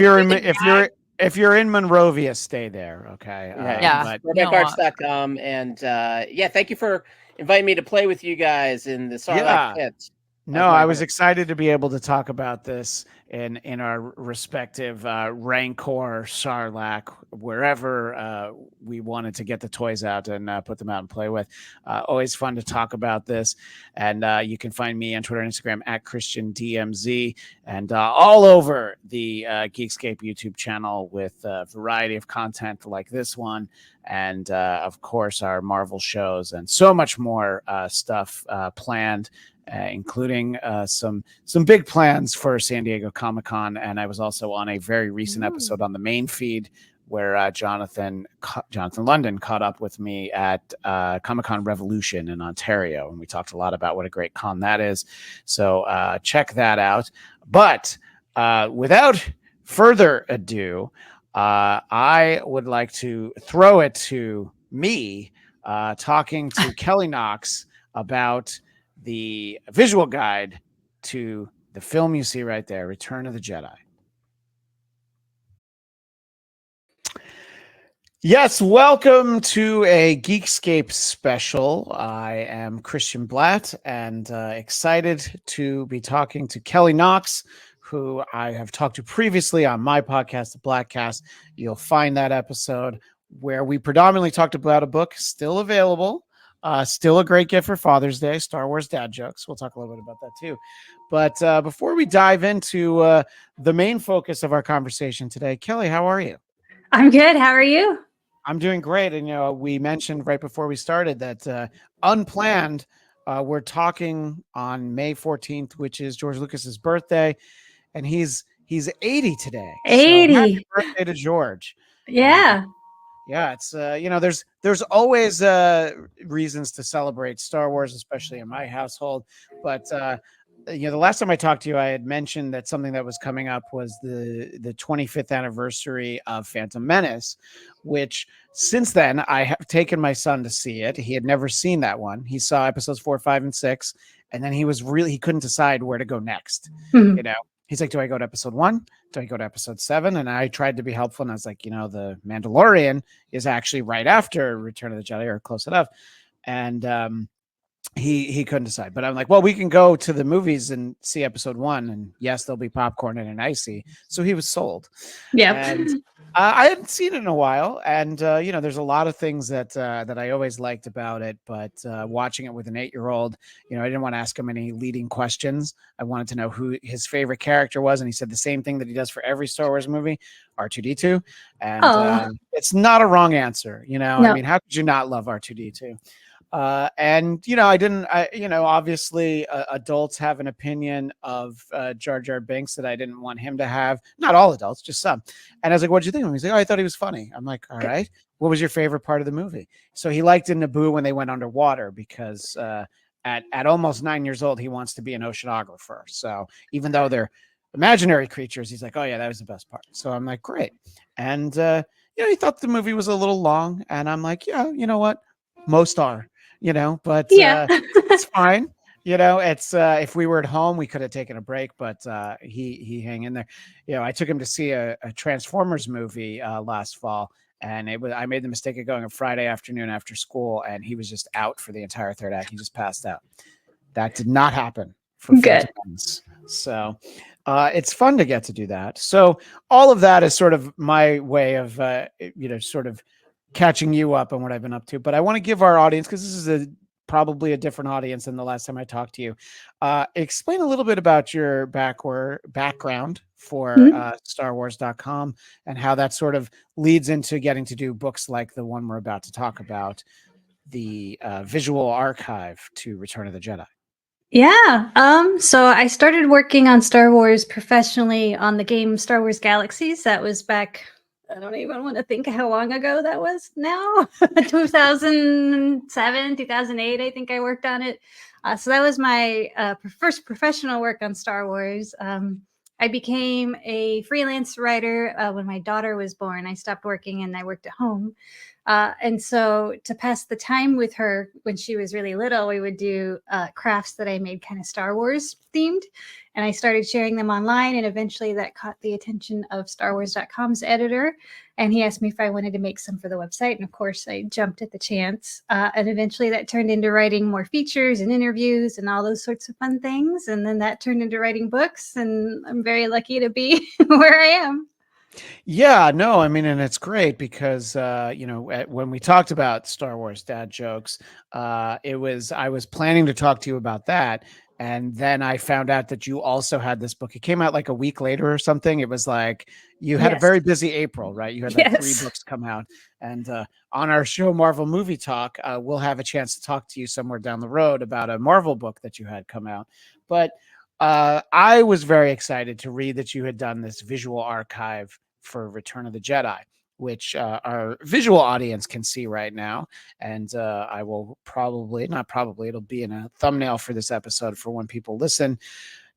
if you're in Monrovia, stay there, okay? Yeah. But burbankarts.com, and yeah, thank you for inviting me to play with you guys in the Sarlacc pit. No, I was excited to be able to talk about this in our respective Rancor, Sarlacc, wherever we wanted to get the toys out and put them out and play with. Always fun to talk about this. And you can find me on Twitter and Instagram at ChristianDMZ, and all over the Geekscape YouTube channel with a variety of content like this one. And of course, our Marvel shows and so much more stuff planned. Including some big plans for San Diego Comic-Con. And I was also on a very recent episode on the main feed where Jonathan London caught up with me at Comic-Con Revolution in Ontario. And we talked a lot about what a great con that is. So check that out. But without further ado, I would like to throw it to me talking to Kelly Knox about the visual guide to the film you see right there, Return of the Jedi. Yes, welcome to a Geekscape special. I am Christian Bladt, and excited to be talking to Kelly Knox, who I have talked to previously on my podcast, The Blackcast. You'll find that episode where we predominantly talked about a book still available. Still a great gift for Father's Day, Star Wars dad jokes. We'll talk a little bit about that too. But before we dive into the main focus of our conversation today, Kelly, how are you? I'm good. How are you? I'm doing great. And, we mentioned right before we started that unplanned, we're talking on May 14th, which is George Lucas's birthday. And he's 80 today. 80. So happy birthday to George. Yeah. Yeah, it's there's always reasons to celebrate Star Wars, especially in my household. But the last time I talked to you, I had mentioned that something that was coming up was the 25th anniversary of Phantom Menace, which since then I have taken my son to see it. He had never seen that one. He saw episodes 4, 5, and 6, and then he couldn't decide where to go next. Mm-hmm. He's like, do I go to episode 1? Do I go to episode 7? And I tried to be helpful. And I was like, the Mandalorian is actually right after Return of the Jedi, or close enough. And he couldn't decide. But I'm like, well, we can go to the movies and see episode 1. And yes, there'll be popcorn and an icy. So he was sold. Yeah. And I hadn't seen it in a while. And, there's a lot of things that I always liked about it. But watching it with an 8-year-old, I didn't want to ask him any leading questions. I wanted to know who his favorite character was. And he said the same thing that he does for every Star Wars movie, R2-D2. And it's not a wrong answer. No. I mean, how could you not love R2-D2? Obviously adults have an opinion of Jar Jar Binks that I didn't want him to have. Not all adults, just some. And I was like, what'd you think of him? He's like, I thought he was funny. I'm like, all right. What was your favorite part of the movie? So he liked in Naboo when they went underwater because at almost 9 years old, he wants to be an oceanographer. So even though they're imaginary creatures, he's like, oh yeah, that was the best part. So I'm like, great. And he thought the movie was a little long. And I'm like, yeah, you know what? Most are. But it's fine. It's if we were at home, we could have taken a break, but he hang in there. I took him to see a Transformers movie last fall, and I made the mistake of going a Friday afternoon after school, and he was just out for the entire third act. He just passed out. That did not happen for Phantom Menace. So it's fun to get to do that. So all of that is sort of my way of sort of catching you up on what I've been up to. But I want to give our audience, because this is probably a different audience than the last time I talked to you. Explain a little bit about your background for StarWars.com and how that sort of leads into getting to do books like the one we're about to talk about, the visual archive to Return of the Jedi. Yeah. So I started working on Star Wars professionally on the game Star Wars Galaxies. That was back, I don't even want to think how long ago that was now. 2007, 2008, I think I worked on it. So that was my first professional work on Star Wars. I became a freelance writer when my daughter was born. I stopped working and I worked at home. And so to pass the time with her when she was really little, we would do crafts that I made kind of Star Wars themed. And I started sharing them online. And eventually that caught the attention of StarWars.com's editor. And he asked me if I wanted to make some for the website. And of course, I jumped at the chance. And eventually that turned into writing more features and interviews and all those sorts of fun things. And then that turned into writing books. And I'm very lucky to be where I am. Yeah, no, I mean, and it's great because, when we talked about Star Wars dad jokes, I was planning to talk to you about that. And then I found out that you also had this book. It came out like a week later or something. It was like you had a very busy April, right? You had like 3 books come out. And on our show, Marvel Movie Talk, we'll have a chance to talk to you somewhere down the road about a Marvel book that you had come out. But I was very excited to read that you had done this visual archive for Return of the Jedi, which our visual audience can see right now. And I will it'll be in a thumbnail for this episode for when people listen.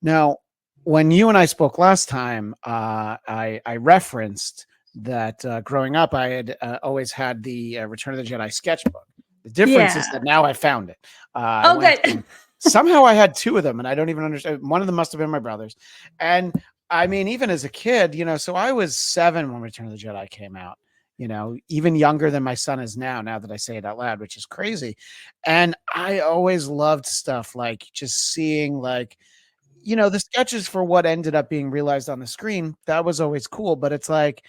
Now, when you and I spoke last time, I referenced that growing up, I had always had the Return of the Jedi sketchbook. The difference is that now I found it. Good. Somehow I had 2 of them, and I don't even understand. One of them must have been my brother's. And I mean, even as a kid, so I was 7 when Return of the Jedi came out, even younger than my son is now that I say it out loud, which is crazy. And I always loved stuff like just seeing like, the sketches for what ended up being realized on the screen. That was always cool. But it's like,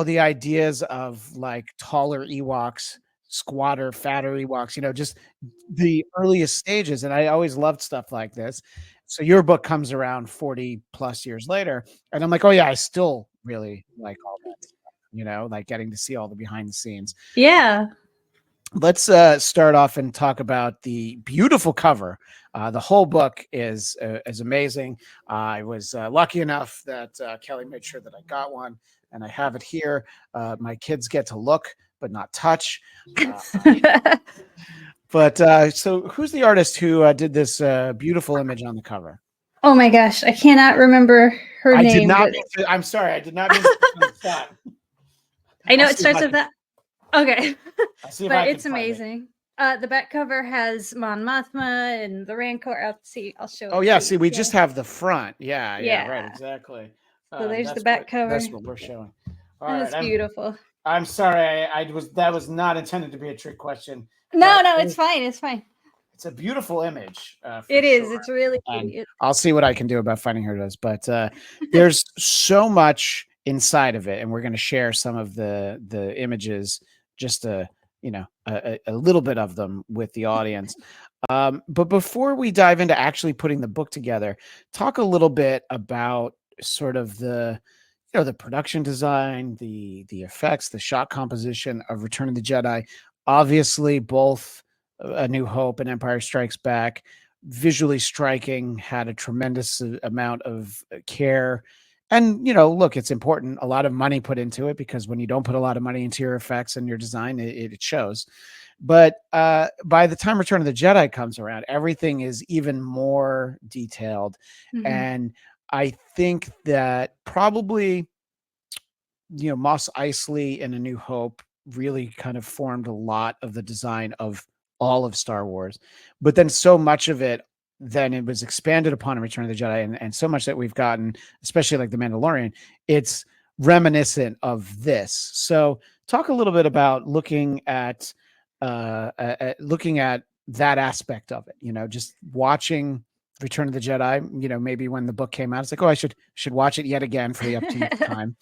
the ideas of like taller Ewoks, squatter, fatter Ewoks, just the earliest stages. And I always loved stuff like this. So your book comes around 40 plus years later. And I'm like, oh yeah, I still really like all that stuff, like getting to see all the behind the scenes. Yeah. Let's start off and talk about the beautiful cover. The whole book is amazing. I was lucky enough that Kelly made sure that I got one, and I have it here. My kids get to look, but not touch. But so who's the artist who did this beautiful image on the cover? Oh my gosh, I cannot remember her name. I'm sorry, I did not mean to stop. I know it starts with that. Okay. But it's amazing. The back cover has Mon Mothma and the Rancor. I'll show it. Oh yeah, see, we just have the front. Yeah, right, exactly. So there's the back cover. That's what we're showing. That's beautiful. I'm sorry, that was not intended to be a trick question. No, it's fine. It's fine. It's a beautiful image. It is. It's really. I'll see what I can do about finding her those. But there's so much inside of it, and we're going to share some of the images, just a little bit of them with the audience. But before we dive into actually putting the book together, talk a little bit about sort of the production design, the effects, the shot composition of Return of the Jedi. Obviously, both A New Hope and Empire Strikes Back, visually striking, had a tremendous amount of care. And, look, it's important. A lot of money put into it, because when you don't put a lot of money into your effects and your design, it shows. But by the time Return of the Jedi comes around, everything is even more detailed. Mm-hmm. And I think that probably, Mos Eisley in A New Hope really kind of formed a lot of the design of all of Star Wars. But then so much of it, then it was expanded upon in Return of the Jedi, and so much that we've gotten, especially like The Mandalorian, it's reminiscent of this. So talk a little bit about looking at that aspect of it, just watching Return of the Jedi, maybe when the book came out, it's like, oh, I should watch it yet again for the upteenth time.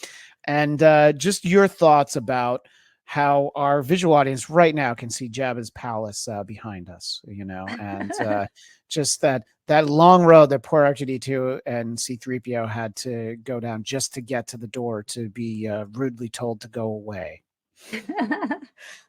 And just your thoughts about how our visual audience right now can see Jabba's palace behind us, you know, and just that long road that poor R2D2 and C3PO had to go down just to get to the door to be rudely told to go away. Yeah,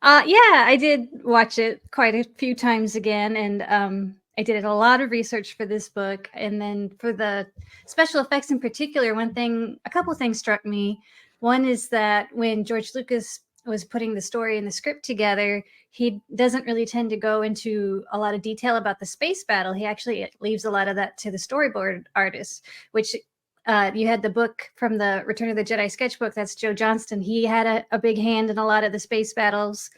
I did watch it quite a few times again, and I did a lot of research for this book. And then for the special effects in particular, a couple of things struck me. One is that when George Lucas was putting the story and the script together, he doesn't really tend to go into a lot of detail about the space battle. He actually leaves a lot of that to the storyboard artists, which you had the book from the Return of the Jedi sketchbook. That's Joe Johnston. He had a big hand in a lot of the space battles.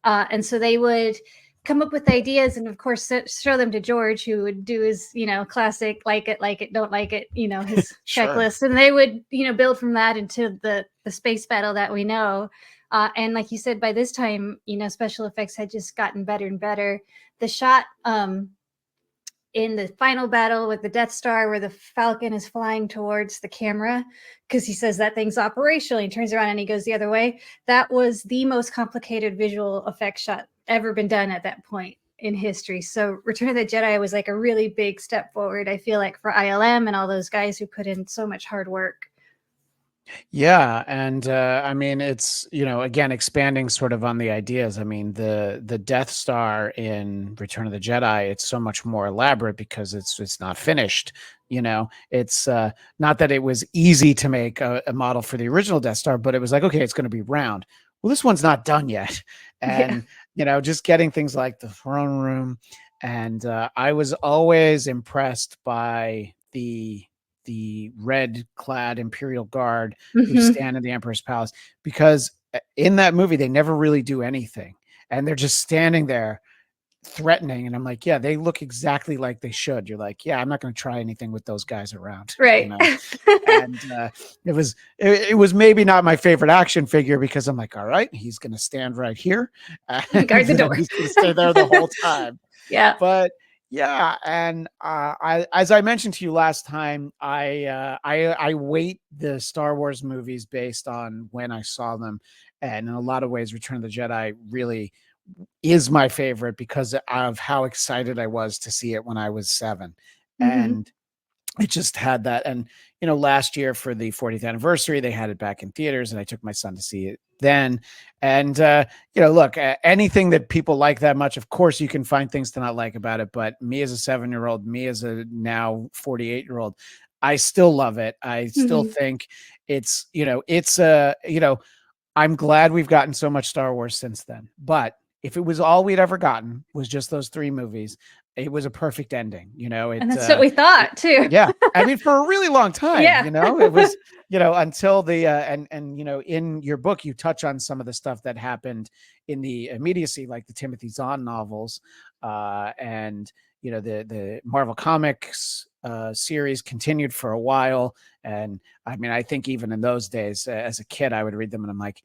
And so they would come up with ideas and, of course, show them to George, who would do his, classic, like it, don't like it, his Sure. checklist. And they would, build from that into the space battle that we know. And like you said, by this time, special effects had just gotten better and better. The shot in the final battle with the Death Star, where the Falcon is flying towards the camera, because he says that thing's operational, he turns around and he goes the other way. That was the most complicated visual effects shot ever been done at that point in history. So Return of the Jedi was like a really big step forward, I feel like, for ILM and all those guys who put in so much hard work. Yeah, and I mean, it's, again, expanding sort of on the ideas. I mean, the Death Star in Return of the Jedi, it's so much more elaborate because it's not finished. It's not that it was easy to make a model for the original Death Star, but it was like, okay, it's going to be round. Well, this one's not done yet, and just getting things like the throne room, and I was always impressed by the red clad Imperial Guard who stand in the Emperor's palace, because in that movie, they never really do anything. And they're just standing there threatening. And I'm like, yeah, they look exactly like they should. You're like, yeah, I'm not going to try anything with those guys around. Right. And it was maybe not my favorite action figure, because I'm like, all right, he's going to stand right here. And guard the door. He's going to stay there the whole time. Yeah. But yeah, and as I mentioned to you last time, I weight the Star Wars movies based on when I saw them, and in a lot of ways, Return of the Jedi really is my favorite because of how excited I was to see it when I was 7, and it just had that. And last year for the 40th anniversary, they had it back in theaters, and I took my son to see it then. And look, anything that people like that much, of course you can find things to not like about it, but me as a 7-year-old, me as a now 48-year-old, I still love it. I still think it's I'm glad we've gotten so much Star Wars since then. But if it was all we'd ever gotten was just those 3 movies, it was a perfect ending. And that's what we thought too. Yeah. I mean, for a really long time, Yeah. it was, until the, and in your book, you touch on some of the stuff that happened in the immediacy, like the Timothy Zahn novels, and, the Marvel Comics series continued for a while. And I mean, I think even in those days, as a kid, I would read them and I'm like,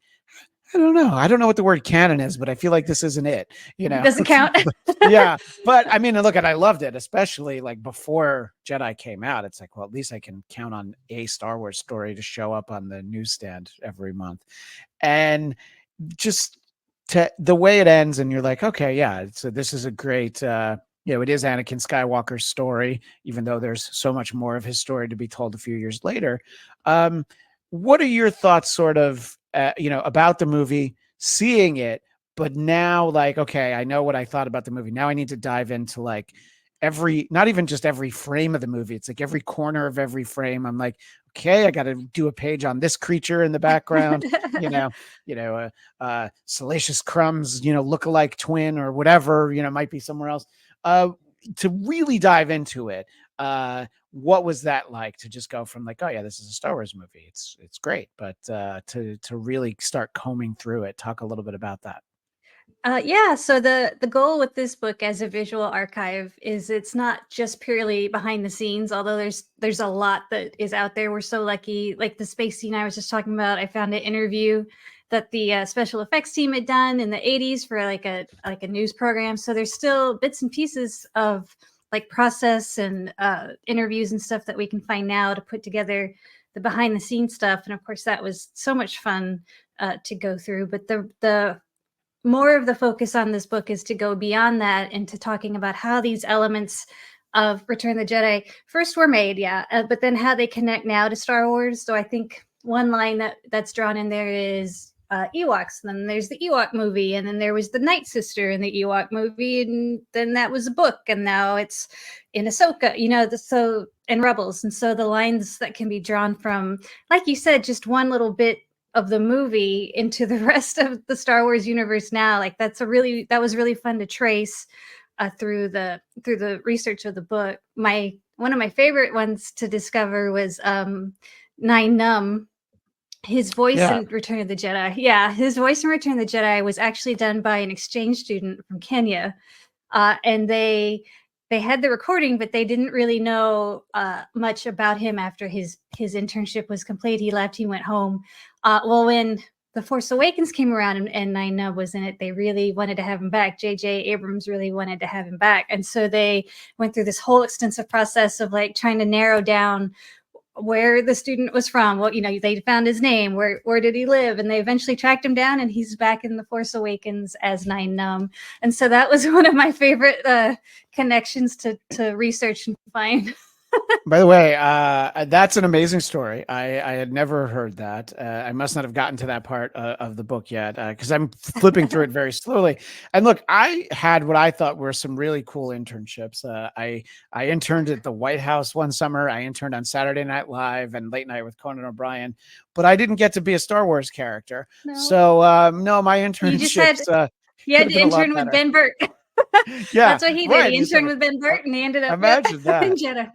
I don't know what the word canon is, but I feel like this isn't it. It doesn't count. Yeah. But I mean, look, I loved it, especially like before Jedi came out. It's like, well, at least I can count on a Star Wars story to show up on the newsstand every month. And just the way it ends, and you're like, okay, yeah, so this is a great, it is Anakin Skywalker's story, even though there's so much more of his story to be told a few years later. What are your thoughts sort of, about the movie, seeing it, but now like, okay, I know what I thought about the movie. Now I need to dive into like not even just every frame of the movie. It's like every corner of every frame. I'm like, okay, I got to do a page on this creature in the background, Salacious Crumb's, lookalike twin or whatever, might be somewhere else. To really dive into it, what was that like, to just go from like, oh yeah, this is a Star Wars movie, it's great, but to really start combing through it? Talk a little bit about that. Yeah, so the goal with this book as a visual archive is it's not just purely behind the scenes, although there's a lot that is out there. We're so lucky, like the space scene I was just talking about. I found an interview that the special effects team had done in the 80s for like a news program. So there's still bits and pieces of like process and interviews and stuff that we can find now to put together the behind the scenes stuff. And of course, that was so much fun to go through, but the more of the focus on this book is to go beyond that into talking about how these elements of Return of the Jedi first were made, but then how they connect now to Star Wars. So I think one line that's drawn in there is Ewoks. And then there's the Ewok movie, and then there was the Night Sister in the Ewok movie, and then that was a book, and now it's in Ahsoka, and Rebels. And so the lines that can be drawn from, like you said, just one little bit of the movie into the rest of the Star Wars universe now, like that was really fun to trace through the research of the book. One of my favorite ones to discover was Nine Numb. His voice in Return of the Jedi. Yeah, his voice in Return of the Jedi was actually done by an exchange student from Kenya, and they had the recording, but they didn't really know much about him after his internship was complete. He left. He went home. Well, when The Force Awakens came around and Nine Nub was in it, they really wanted to have him back. J.J. Abrams really wanted to have him back, and so they went through this whole extensive process of like trying to narrow down where the student was from. Well, they found his name. Where did he live? And they eventually tracked him down, and he's back in The Force Awakens as Nine Numb. And so that was one of my favorite connections to research and find. By the way, that's an amazing story. I had never heard that. I must not have gotten to that part of the book yet, because I'm flipping through it very slowly. And look, I had what I thought were some really cool internships. I interned at the White House one summer. I interned on Saturday Night Live and Late Night with Conan O'Brien, but I didn't get to be a Star Wars character. No. So no, my internships. You had to intern with Ben Burtt. Yeah, that's what he did. Right. He interned with Ben Burtt, and he ended up imagine that. in Jedi.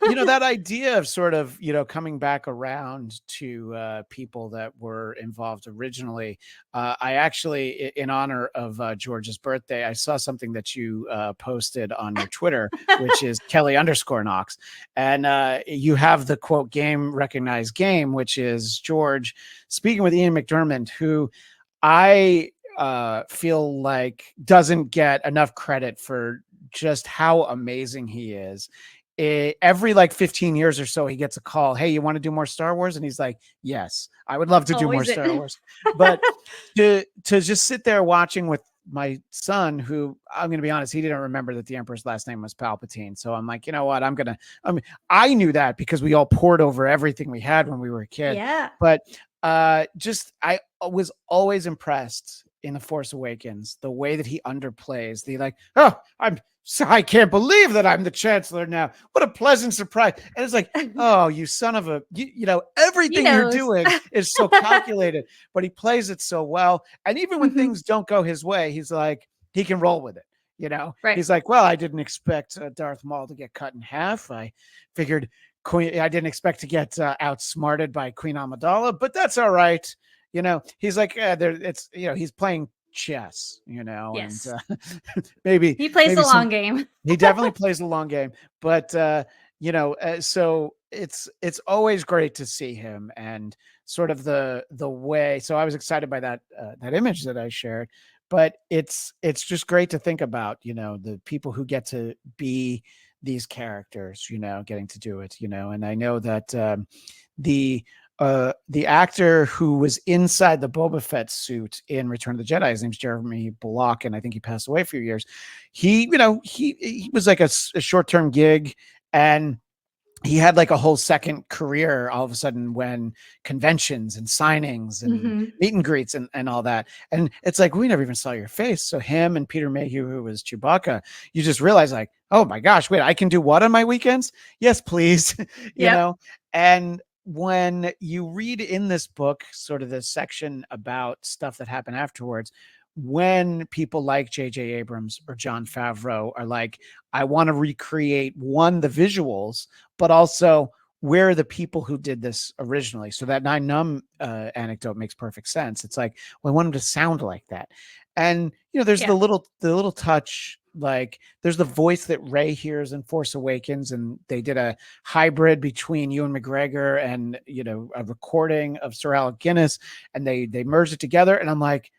That idea of sort of coming back around to people that were involved originally. I actually, in honor of George's birthday, I saw something that you posted on your Twitter, which is Kelly_Knox, and you have the quote "game recognized game," which is George speaking with Ian McDiarmid, who I feel like doesn't get enough credit for just how amazing he is. Every 15 years or so, he gets a call. Hey, you want to do more Star Wars? And he's like, yes, I would love to do more Star Wars. But to just sit there watching with my son, who I'm going to be honest, he didn't remember that the Emperor's last name was Palpatine. So I'm like, you know what? I knew that because we all poured over everything we had when we were a kid. Yeah. But I was always impressed in The Force Awakens, the way that he underplays I can't believe that I'm the Chancellor now. What a pleasant surprise. And it's like, oh, you son of a, everything you're doing is so calculated, but he plays it so well. And even when things don't go his way, he's like, he can roll with it. Right. He's like, well, I didn't expect Darth Maul to get cut in half. I figured I didn't expect to get outsmarted by Queen Amidala, but that's all right. He's like, he's playing chess, yes. And maybe he plays the long game. He definitely plays the long game, but so it's always great to see him and sort of the way. So I was excited by that image that I shared, but it's just great to think about, the people who get to be these characters, getting to do it, and I know that the actor who was inside the Boba Fett suit in Return of the Jedi, his name's Jeremy Bullock, and I think he passed away a few years. He was like a short-term gig, and he had like a whole second career all of a sudden when conventions and signings and meet and greets and all that. And it's like, we never even saw your face. So him and Peter Mayhew, who was Chewbacca, you just realize like, oh my gosh, wait, I can do what on my weekends? Yes, please. And when you read in this book, sort of this section about stuff that happened afterwards, when people like J.J. Abrams or Jon Favreau are like, I want to recreate the visuals, but also where are the people who did this originally? So that Nine Numb anecdote makes perfect sense. It's like, well, I want him to sound like that. And, there's the little touch, like there's the voice that Rey hears in Force Awakens, and they did a hybrid between Ewan McGregor and, a recording of Sir Alec Guinness, and they merged it together. And I'm like,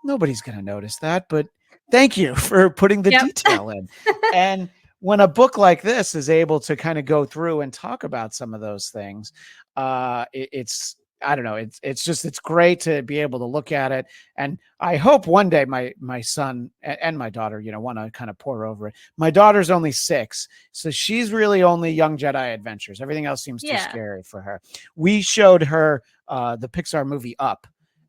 nobody's going to notice that, but thank you for putting the detail in. And when a book like this is able to kind of go through and talk about some of those things, it's I don't know. It's great to be able to look at it, and I hope one day my son and my daughter, want to kind of pour over it. My daughter's only 6, so she's really only Young Jedi Adventures. Everything else seems too scary for her. We showed her the Pixar movie Up,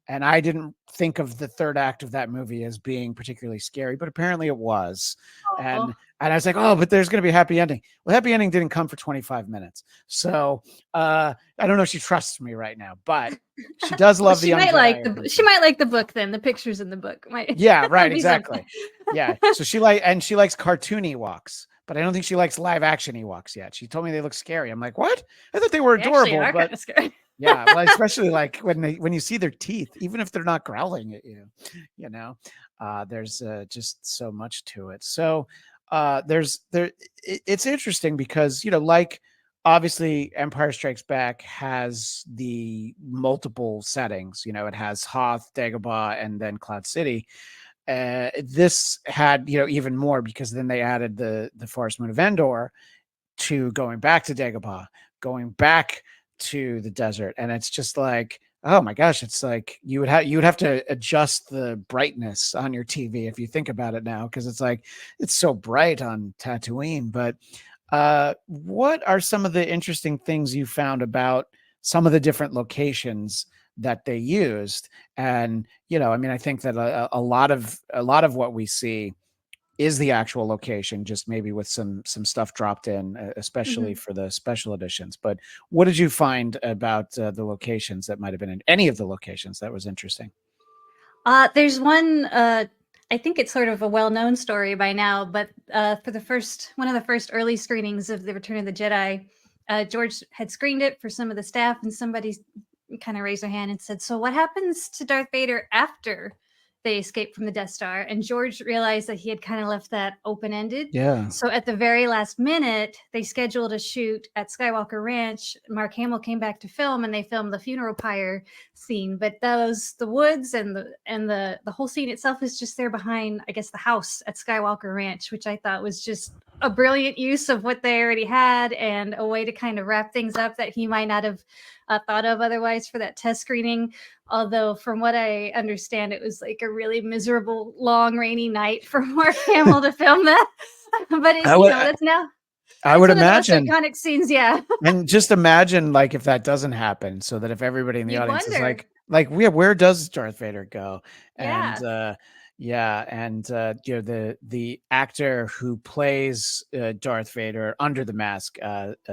and I didn't think of the third act of that movie as being particularly scary, but apparently it was. And I was like, oh, but there's going to be a happy ending. Well, happy ending didn't come for 25 minutes. So I don't know if she trusts me right now, but she does love she might like the book then. The pictures in the book might. Yeah, right, exactly. Yeah. So she likes cartoon Ewoks, but I don't think she likes live action Ewoks yet. She told me they look scary. I'm like, what? I thought they were adorable. They are but kind of scary. yeah, well, especially like when you see their teeth, even if they're not growling at you, there's just so much to it. So it's interesting because like obviously Empire Strikes Back has the multiple settings. It has Hoth, Dagobah, and then Cloud City. This had even more, because then they added the forest moon of Endor to going back to Dagobah, going back to the desert, and it's just like, oh my gosh, it's like you would have to adjust the brightness on your TV if you think about it now, because it's like it's so bright on Tatooine. But what are some of the interesting things you found about some of the different locations that they used? And I think that a lot of what we see is the actual location, just maybe with some stuff dropped in, especially for the special editions. But what did you find about the locations that might have been in any of the locations that was interesting? There's one, I think it's sort of a well-known story by now, but for one of the first early screenings of The Return of the Jedi, George had screened it for some of the staff, and somebody kind of raised their hand and said, so what happens to Darth Vader after they escape from the Death Star? And George realized that he had kind of left that open-ended. Yeah. So at the very last minute, they scheduled a shoot at Skywalker Ranch. Mark Hamill came back to film, and they filmed the funeral pyre scene. But the woods and the whole scene itself is just there behind, I guess, the house at Skywalker Ranch, which I thought was just a brilliant use of what they already had, and a way to kind of wrap things up that he might not have thought of otherwise for that test screening. Although from what I understand, it was like a really miserable, long, rainy night for Mark Hamill to film that. But that's now. I would imagine iconic scenes, yeah. And just imagine, like, if that doesn't happen, so that if everybody in the audience is like, where does Darth Vader go? And the actor who plays Darth Vader under the mask,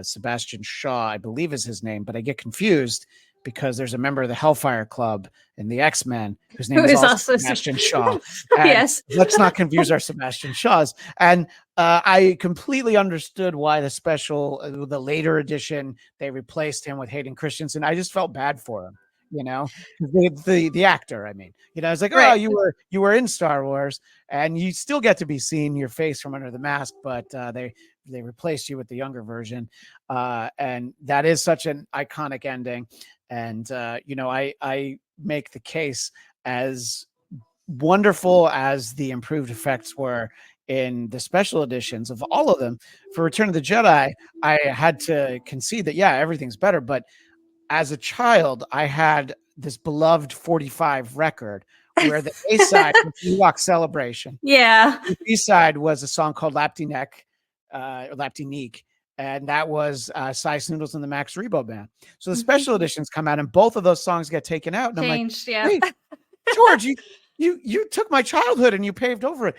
Sebastian Shaw, I believe is his name, but I get confused because there's a member of the Hellfire Club in the X-Men whose name is also Sebastian Shaw. Yes. Let's not confuse our Sebastian Shaws. And I completely understood why the later edition, they replaced him with Hayden Christensen. I just felt bad for him. The actor, I mean, I was like, right. Oh, you were in Star Wars, and you still get to be seen your face from under the mask, but they replaced you with the younger version, and that is such an iconic ending. And I make the case, as wonderful as the improved effects were in the special editions of all of them, for Return of the Jedi, I had to concede that everything's better, but as a child, I had this beloved 45 record where the A side was the Ewok Celebration. Yeah. The B side was a song called Lapti Neek, and that was Cy Snoodles and the Max Rebo Band. So the special editions come out, and both of those songs get taken out. And Changed, I'm like, hey, George, you took my childhood and you paved over it.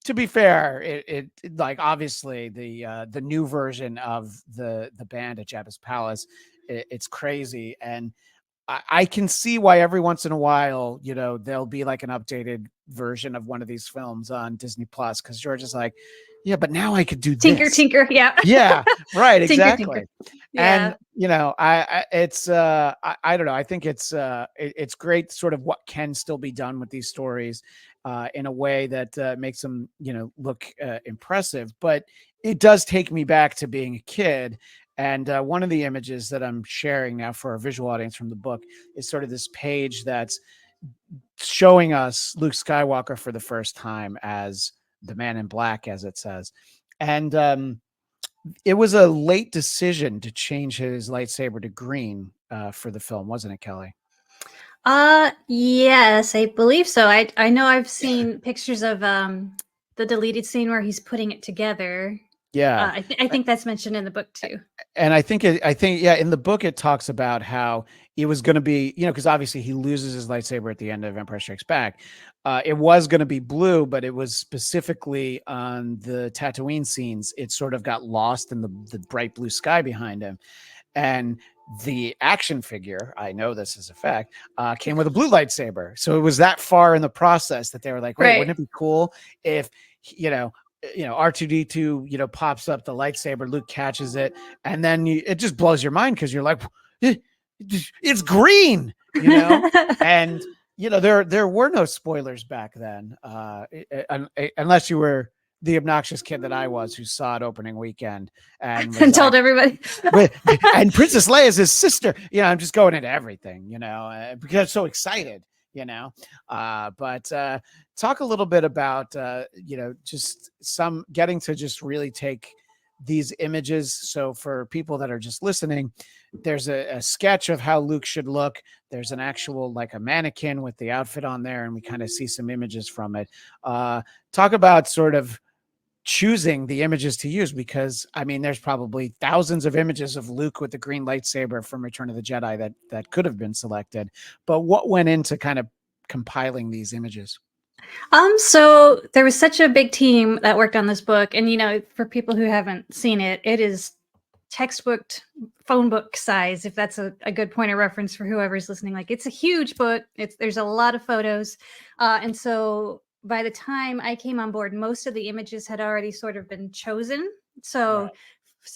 To be fair, it like, obviously the new version of the band at Jabba's Palace, it's crazy, and I can see why every once in a while, there'll be like an updated version of one of these films on Disney Plus, because George is like, yeah, but now I could do tinker, this. yeah. Yeah, right, exactly. Tinker. Yeah. And I don't know. I think it's great, sort of what can still be done with these stories in a way that makes them, look impressive. But it does take me back to being a kid. And one of the images that I'm sharing now for our visual audience from the book is sort of this page that's showing us Luke Skywalker for the first time as the Man in Black, as it says. And it was a late decision to change his lightsaber to green for the film, wasn't it, Kelly? Yes, I believe so. I know I've seen pictures of the deleted scene where he's putting it together. Yeah. I think that's mentioned in the book too. And I think yeah, in the book it talks about how it was going to be, because obviously he loses his lightsaber at the end of Empire Strikes Back. It was going to be blue, but it was specifically on the Tatooine scenes. It sort of got lost in the bright blue sky behind him, and the action figure, I know this is a fact, came with a blue lightsaber. So it was that far in the process that they were like, wait, wouldn't it be cool if R2D2 pops up the lightsaber, Luke catches it, and then it just blows your mind because you're like, it's green, and there were no spoilers back then, unless you were the obnoxious kid that I was, who saw it opening weekend and told everybody. And Princess Leia is his sister. I'm just going into everything, because I'm so excited. But talk a little bit about just some getting to just really take these images. So for people that are just listening, there's a sketch of how Luke should look. There's an actual, like, a mannequin with the outfit on there, and we kind of see some images from it. Talk about sort of choosing the images to use, because there's probably thousands of images of Luke with the green lightsaber from Return of the Jedi that could have been selected, but what went into kind of compiling these images? So there was such a big team that worked on this book, and for people who haven't seen it, it is textbook, phone book size, if that's a good point of reference for whoever's listening. Like, it's a huge book. There's a lot of photos, and so by the time I came on board, most of the images had already sort of been chosen. So right.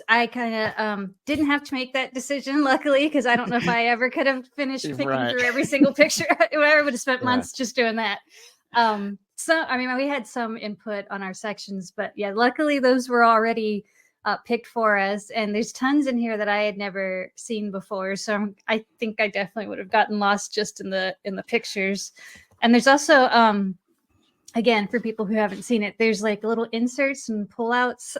I kind of didn't have to make that decision, luckily, because I don't know if I ever could have finished picking through every single picture. I would have spent months just doing that. So, we had some input on our sections, but yeah, luckily those were already picked for us. And there's tons in here that I had never seen before. So I think I definitely would have gotten lost just in the pictures. And there's also, again, for people who haven't seen it, there's like little inserts and pullouts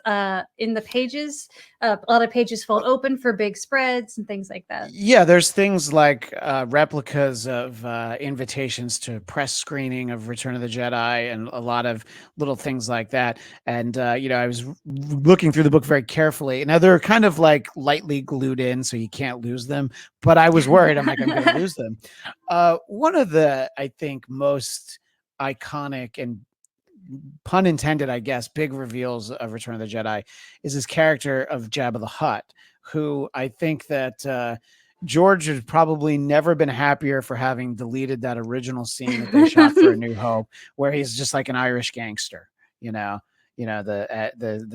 in the pages. A lot of pages fold open for big spreads and things like that. Yeah, there's things like replicas of invitations to press screening of Return of the Jedi, and a lot of little things like that. And I was looking through the book very carefully. Now, they're kind of like lightly glued in, so you can't lose them. But I was worried. I'm going to lose them. One of the, I think, most iconic and, pun intended, I guess, big reveals of Return of the Jedi is his character of Jabba the Hutt, who I think that George has probably never been happier for having deleted that original scene that they shot for A New Hope, where he's just like an Irish gangster, the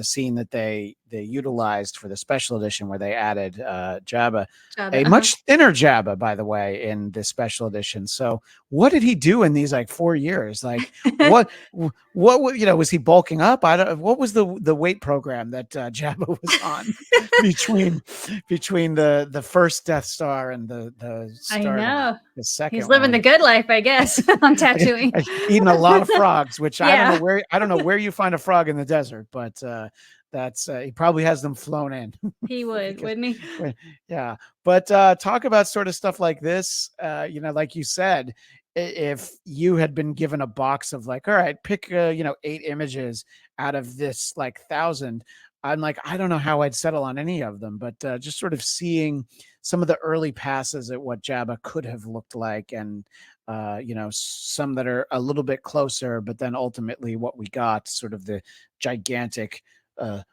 scene that they utilized for the special edition, where they added Jabba, a much thinner Jabba, by the way, in this special edition. So what did he do in these 4 years? Like, what was he bulking up? What was the weight program that Jabba was on between the first Death Star and the Star, I know, the second. He's living the good life, I guess, on Tatooine. Eating a lot of frogs, which I don't know where you find a frog in the desert, but that's he probably has them flown in. He would, wouldn't he? Yeah. But talk about sort of stuff like this. Like you said, if you had been given a box of all right, pick 8 images out of this 1,000, I'm like, I don't know how I'd settle on any of them, but just sort of seeing some of the early passes at what Jabba could have looked like, and some that are a little bit closer, but then ultimately what we got, sort of the gigantic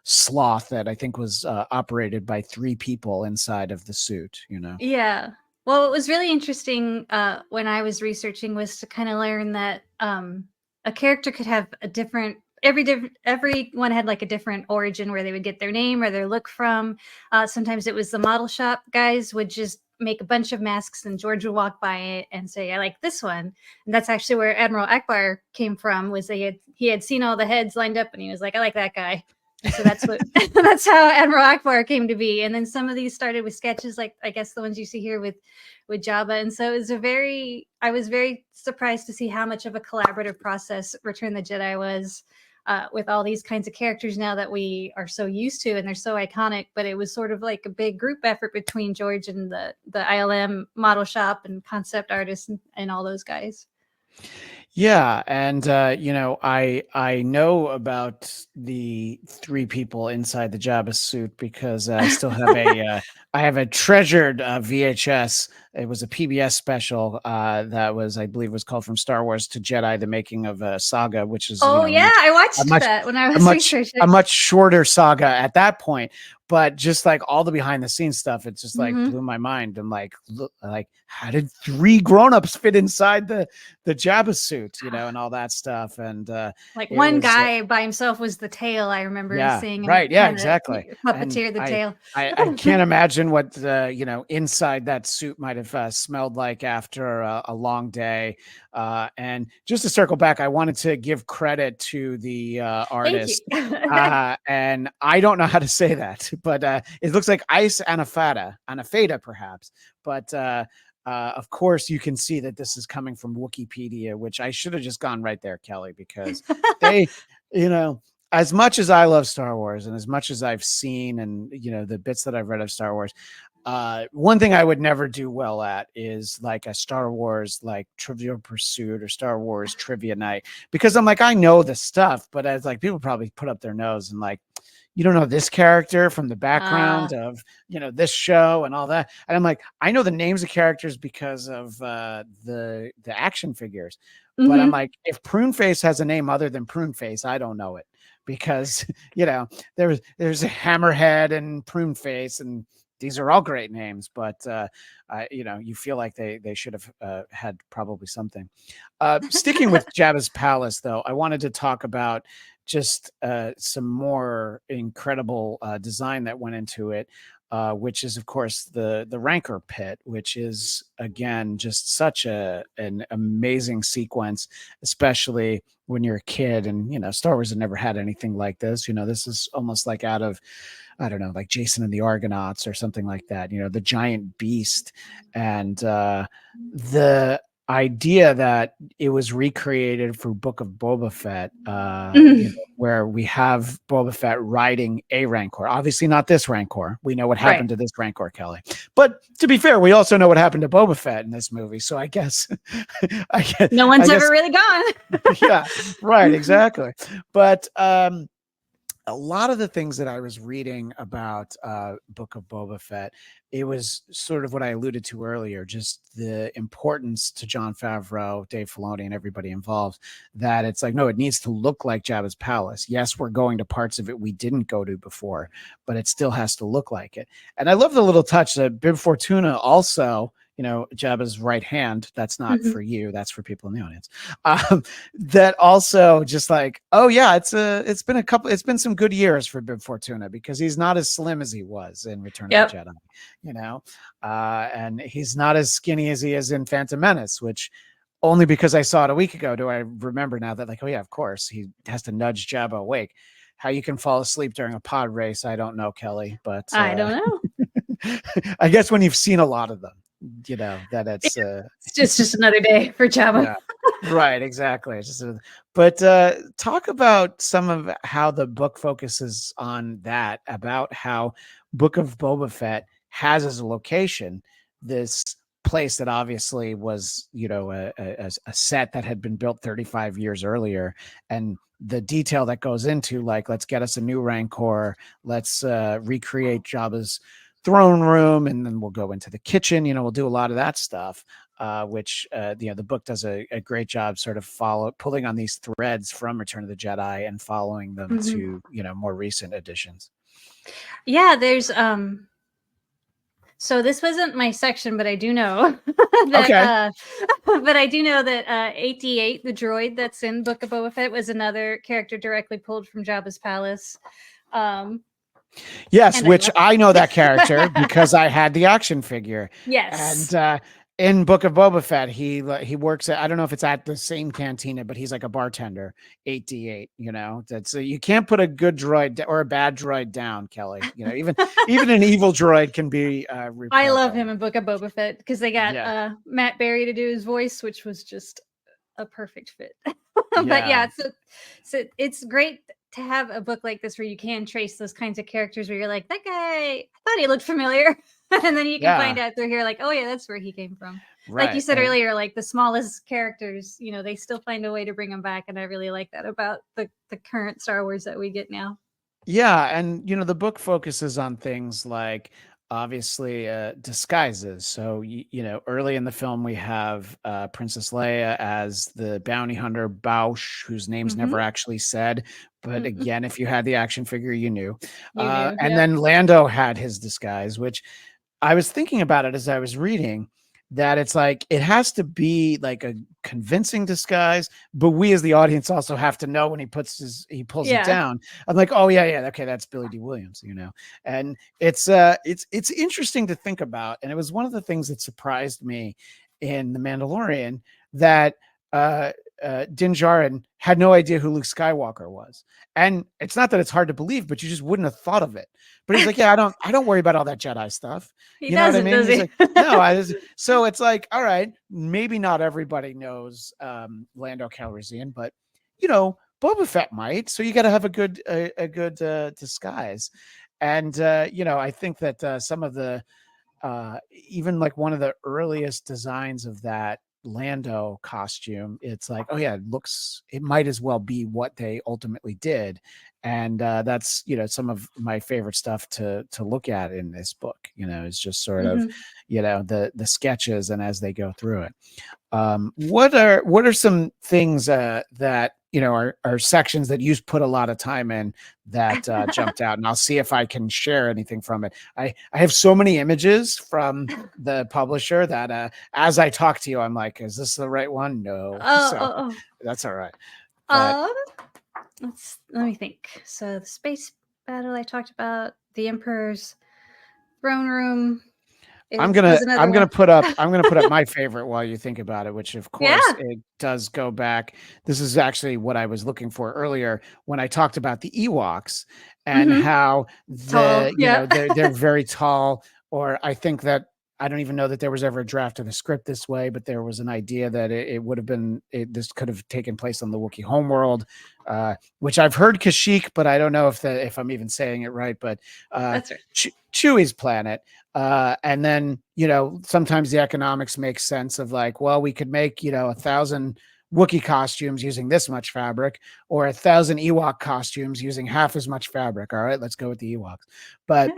sloth that I think was operated by 3 people inside of the suit. Yeah. Well, what was really interesting when I was researching was to kind of learn that a character could have a different. Everyone had a different origin where they would get their name or their look from. Sometimes it was the model shop guys would just make a bunch of masks, and George would walk by it and say, I like this one. And that's actually where Admiral Akbar came from, was he had seen all the heads lined up, and he was like, I like that guy. And so that's how Admiral Akbar came to be. And then some of these started with sketches, like I guess the ones you see here with Jabba. And so it was I was very surprised to see how much of a collaborative process Return of the Jedi was. with all these kinds of characters now that we are so used to, and they're so iconic. But it was sort of like a big group effort between George and the ILM model shop and concept artists and all those guys. Yeah, and I know about the 3 people inside the Jabba suit because I still have I have a treasured VHS. It was a PBS special that was, I believe, was called From Star Wars to Jedi: The Making of a Saga, which is I watched that when I was researching. A much shorter saga at that point. But just like all the behind the scenes stuff, it just like blew my mind. And like, look, like how did 3 grown-ups fit inside the Jabba suit, and all that stuff. And like one guy by himself was the tail. I remember seeing him. Right. Yeah, exactly. Puppeteer the tail. I can't imagine what inside that suit might have smelled like after a long day. And just to circle back, I wanted to give credit to the artist. And I don't know how to say that, but it looks like Ice Anafada perhaps. But of course, you can see that this is coming from Wikipedia, which I should have just gone right there, Kelly, because they, as much as I love Star Wars and as much as I've seen and, the bits that I've read of Star Wars, one thing I would never do well at is like a Star Wars, like Trivial Pursuit or Star Wars Trivia Night, because I'm like, I know the stuff, but as like people probably put up their nose and like, you don't know this character from the background of, this show and all that. And I'm like, I know the names of characters because of the action figures. But I'm like, if Pruneface has a name other than Pruneface, I don't know it because, there's a Hammerhead and Pruneface, and these are all great names, but you feel like they should have had probably something. Sticking with Jabba's palace, though, I wanted to talk about just some more incredible design that went into it, which is, of course, the Rancor pit, which is, again, just such an amazing sequence, especially when you're a kid. And, Star Wars had never had anything like this. This is almost like out of, I don't know, like Jason and the Argonauts or something like that, the giant beast. And the idea that it was recreated for Book of Boba Fett, where we have Boba Fett riding a Rancor. Obviously not this Rancor. We know what happened to this Rancor, Kelly. But to be fair, we also know what happened to Boba Fett in this movie. So I guess no one's ever really gone. Yeah, right, exactly. But a lot of the things that I was reading about Book of Boba Fett, it was sort of what I alluded to earlier, just the importance to Jon Favreau, Dave Filoni, and everybody involved, that it's like, no, it needs to look like Jabba's palace. Yes, we're going to parts of it we didn't go to before, but it still has to look like it. And I love the little touch that Bib Fortuna also, Jabba's right hand, that's not for you, that's for people in the audience. That also just like, oh yeah, it's been some good years for Bib Fortuna, because he's not as slim as he was in Return of the Jedi, and he's not as skinny as he is in Phantom Menace, which only because I saw it a week ago do I remember now that, like, oh yeah, of course he has to nudge Jabba awake. How you can fall asleep during a pod race, I don't know, Kelly, but I don't know. I guess when you've seen a lot of them, that it's just another day for Jabba. Yeah, right, exactly. But talk about some of how the book focuses on that, about how Book of Boba Fett has as a location this place that obviously was, a set that had been built 35 years earlier, and the detail that goes into, like, let's get us a new Rancor, let's recreate Jabba's throne room, and then we'll go into the kitchen, we'll do a lot of that stuff, which the book does a great job sort of pulling on these threads from Return of the Jedi and following them to more recent editions. Yeah, there's so this wasn't my section, but I do know that but I do know that 88, the droid that's in Book of Boba Fett, was another character directly pulled from Jabba's palace. Yes, which I know that character because I had the action figure. Yes. And in Book of Boba Fett, he works at, I don't know if it's at the same cantina, but he's like a bartender, 8D8, that's you can't put a good droid or a bad droid down, Kelly. Even an evil droid can be I love him in Book of Boba Fett because they got Matt Berry to do his voice, which was just a perfect fit. But yeah, so it's great to have a book like this where you can trace those kinds of characters where you're like, that guy, I thought he looked familiar. And then you can find out through here, like, oh yeah, that's where he came from. Like you said earlier, like the smallest characters, you know, they still find a way to bring them back. And I really like that about the current Star Wars that we get now. Yeah, and you know the book focuses on things like obviously disguises. So you know, early in the film we have Princess Leia as the bounty hunter Bausch, whose name's never actually said, but again, if you had the action figure, you knew. And then Lando had his disguise, which I was thinking about it as I was reading. That it's like it has to be like a convincing disguise, but we as the audience also have to know when he pulls it down. I'm like, oh yeah, okay, that's Billy D. Williams, you know. And it's interesting to think about, and it was one of the things that surprised me in The Mandalorian that Din Djarin had no idea who Luke Skywalker was. And it's not that it's hard to believe, but you just wouldn't have thought of it. But he's like, yeah, I don't worry about all that Jedi stuff. You know what I mean? He's like, no, so it's like, all right, maybe not everybody knows Lando Calrissian, but you know, Boba Fett might. So you got to have a good disguise. And you know, I think that some of the even like one of the earliest designs of that Lando costume, it's like, oh yeah, it might as well be what they ultimately did. And that's, you know, some of my favorite stuff to look at in this book, you know, is just sort of, you know, the sketches and as they go through it. What are some things that, you know, are sections that you put a lot of time in that jumped out, and I'll see if I can share anything from it. I have so many images from the publisher that as I talk to you, I'm like, is this the right one? No. That's all right. Let me think. So the space battle I talked about, the Emperor's throne room. I'm gonna put up my favorite while you think about it, which of course it does go back. This is actually what I was looking for earlier when I talked about the Ewoks and how they're very tall. Or I think that I don't even know that there was ever a draft of the script this way, but there was an idea that it would have been this could have taken place on the Wookiee homeworld, which I've heard Kashyyyk, but I don't know if I'm even saying it right. But that's right. Chewie's planet. And then, you know, sometimes the economics make sense of like, well, we could make, you know, 1,000 Wookiee costumes using this much fabric, or 1,000 Ewok costumes using half as much fabric. All right, let's go with the Ewoks. But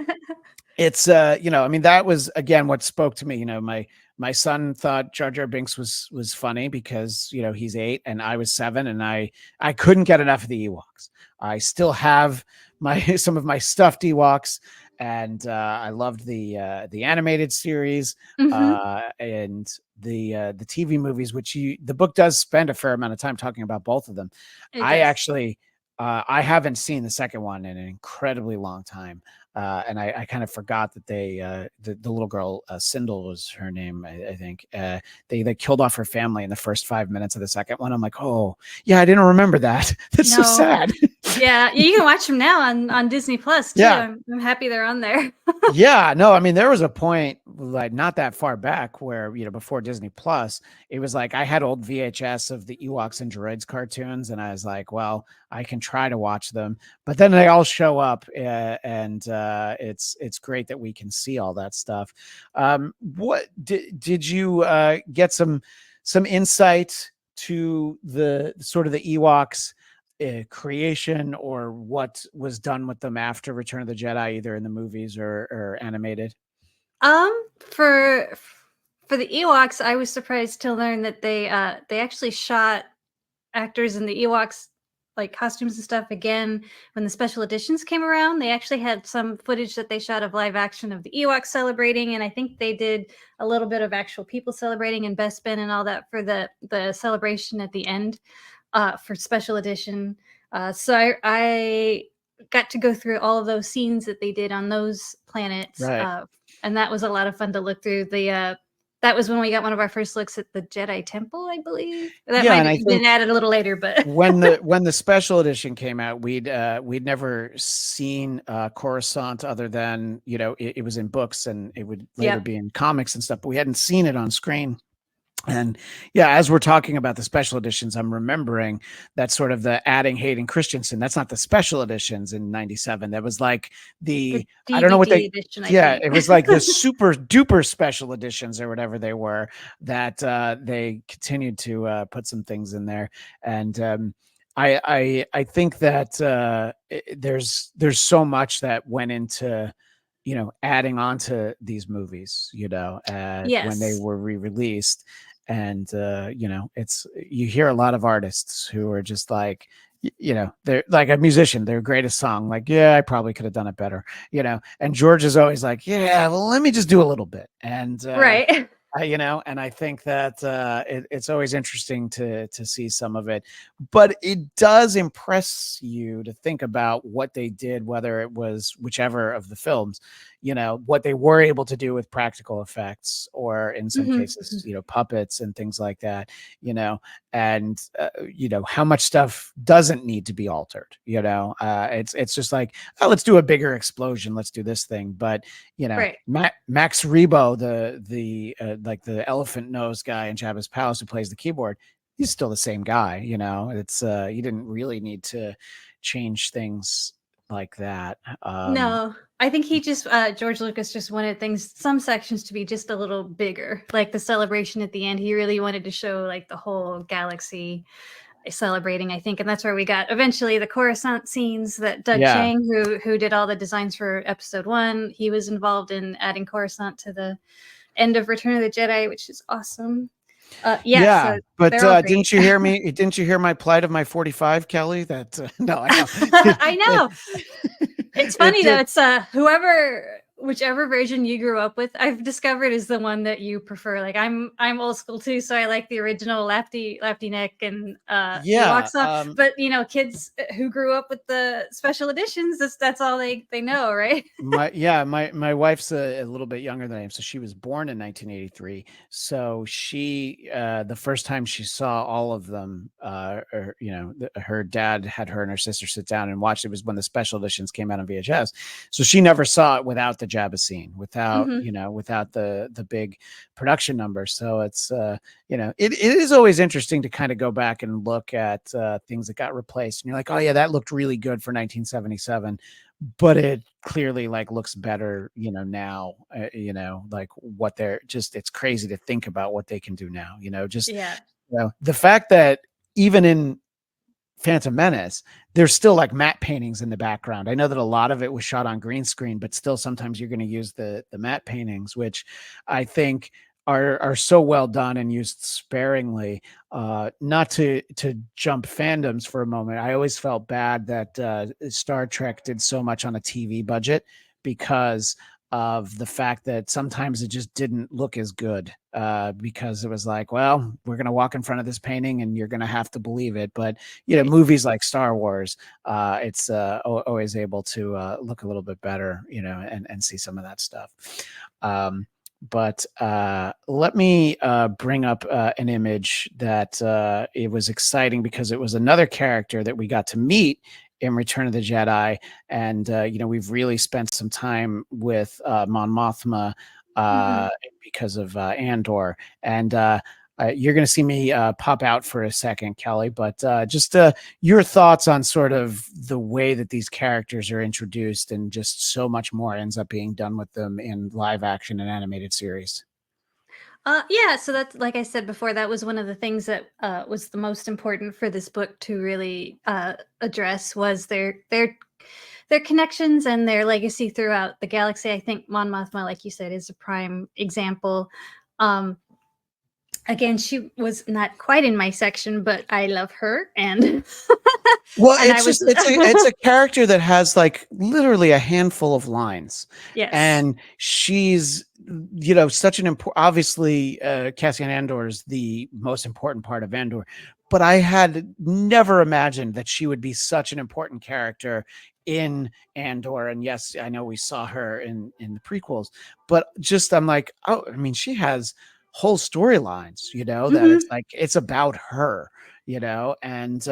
it's, you know, I mean, that was, again, what spoke to me. You know, my son thought Jar Jar Binks was funny because, you know, he's 8 and I was 7 and I couldn't get enough of the Ewoks. I still have some of my stuffed Ewoks. And I loved the animated series and the TV movies, which the book does spend a fair amount of time talking about both of them. I haven't seen the second one in an incredibly long time. And I kind of forgot that the little girl, Sindel was her name, I think. They killed off her family in the first 5 minutes of the second one. I'm like, oh, yeah, I didn't remember that. That's so sad. Yeah, you can watch them now on Disney Plus too. Yeah. I'm happy they're on there. Yeah, no, I mean, there was a point like not that far back where, you know, before Disney Plus, it was like I had old VHS of the Ewoks and Droids cartoons, and I was like, well, I can try to watch them, but then they all show up, and it's great that we can see all that stuff. What did you get some insight to the sort of the Ewoks creation, or what was done with them after Return of the Jedi, either in the movies or animated? For the Ewoks, I was surprised to learn that they actually shot actors in the Ewoks like costumes and stuff again when the special editions came around. They actually had some footage that they shot of live action of the Ewoks celebrating, and I think they did a little bit of actual people celebrating and Bespin and all that for the celebration at the end for special edition. So I got to go through all of those scenes that they did on those planets, right. And that was a lot of fun to look through. That was when we got one of our first looks at the Jedi Temple, I believe. That might have been added a little later, but when the special edition came out, we'd never seen Coruscant other than, you know, it was in books and it would later be in comics and stuff, but we hadn't seen it on screen. And yeah, as we're talking about the special editions, I'm remembering that sort of the adding Hayden Christensen. That's not the special editions in '97. That was like The I don't know what DVD they, edition, I yeah, think. it was like the super duper special editions or whatever they were that they continued to put some things in there. And I think that there's so much that went into adding on to these movies, when they Yes. were re-released. And, it's, you hear a lot of artists who are just like, they're like a musician, their greatest song, like, yeah, I probably could have done it better, and George is always like, yeah, well, let me just do a little bit. And, Right. and I think that it's always interesting to see some of it, but it does impress you to think about what they did, whether it was whichever of the films, what they were able to do with practical effects, or in some Mhm. cases, puppets and things like that, and how much stuff doesn't need to be altered. It's just like, oh, let's do a bigger explosion, let's do this thing. But Right. Max Rebo, the like the elephant nose guy in Jabba's palace who plays the keyboard, he's still the same guy. It's you didn't really need to change things like that. No, I think he just George Lucas just wanted some sections to be just a little bigger, like the celebration at the end. He really wanted to show like the whole galaxy celebrating, I think, and that's where we got eventually the Coruscant scenes that Doug Yeah. Chiang, who did all the designs for Episode 1, he was involved in adding Coruscant to the end of Return of the Jedi, which is awesome. Yeah, so but they're all great. didn't you hear me? Didn't you hear my plight of my 45, Kelly? That no, I know. I know. It's funny though. It's whichever version you grew up with, I've discovered is the one that you prefer. Like I'm old school too, so I like the original lafty neck and Yeah, Ewok song. But kids who grew up with the special editions, that's all they know, right? my wife's a little bit younger than I am, so she was born in 1983. So she the first time she saw all of them, her dad had her and her sister sit down and watch. It was when the special editions came out on VHS. So she never saw it without the Jabba scene, without without the big production number. So it's it is always interesting to kind of go back and look at things that got replaced, and you're like, oh yeah, that looked really good for 1977, but it clearly like looks better now, like what they're just, it's crazy to think about what they can do now, the fact that even in Phantom Menace, there's still like matte paintings in the background. I know that a lot of it was shot on green screen, but still sometimes you're going to use the matte paintings, which I think are so well done and used sparingly. Not to jump fandoms for a moment, I always felt bad that Star Trek did so much on a TV budget because of the fact that sometimes it just didn't look as good, because it was like, well, we're going to walk in front of this painting and you're going to have to believe it. But, movies like Star Wars, it's always able to look a little bit better, and see some of that stuff. But let me bring up an image that it was exciting because it was another character that we got to meet in Return of the Jedi. And, we've really spent some time with Mon Mothma because of Endor. And you're going to see me pop out for a second, Kelly, but just your thoughts on sort of the way that these characters are introduced, and just so much more ends up being done with them in live action and animated series. So that's, like I said before, that was one of the things that was the most important for this book to really address, was their connections and their legacy throughout the galaxy. I think Mon Mothma, like you said, is a prime example. Again, she was not quite in my section, but I love her. And well, and it's a character that has like literally a handful of lines. Yes. And she's, such an important, obviously Cassian Andor is the most important part of Endor, but I had never imagined that she would be such an important character in Andor. And yes, I know we saw her in the prequels, but just, I'm like, oh, I mean, she has whole storylines, that it's like, it's about her, and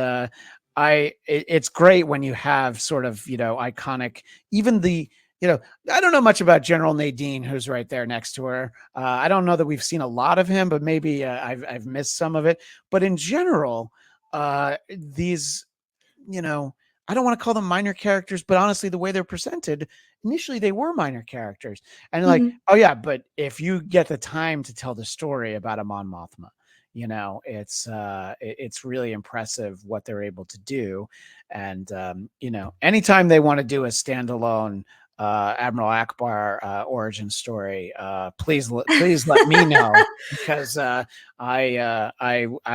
it's great when you have sort of, iconic, even the you know, I don't know much about General Nadine, who's right there next to her. I don't know that we've seen a lot of him, but maybe I've missed some of it. But in general, these, you know, I don't want to call them minor characters, but honestly, the way they're presented, initially they were minor characters. And like, Mhm. oh yeah, but if you get the time to tell the story about a Mon Mothma, you know, it's really impressive what they're able to do. And you know, anytime they want to do a standalone Admiral Akbar origin story, please let me know, because I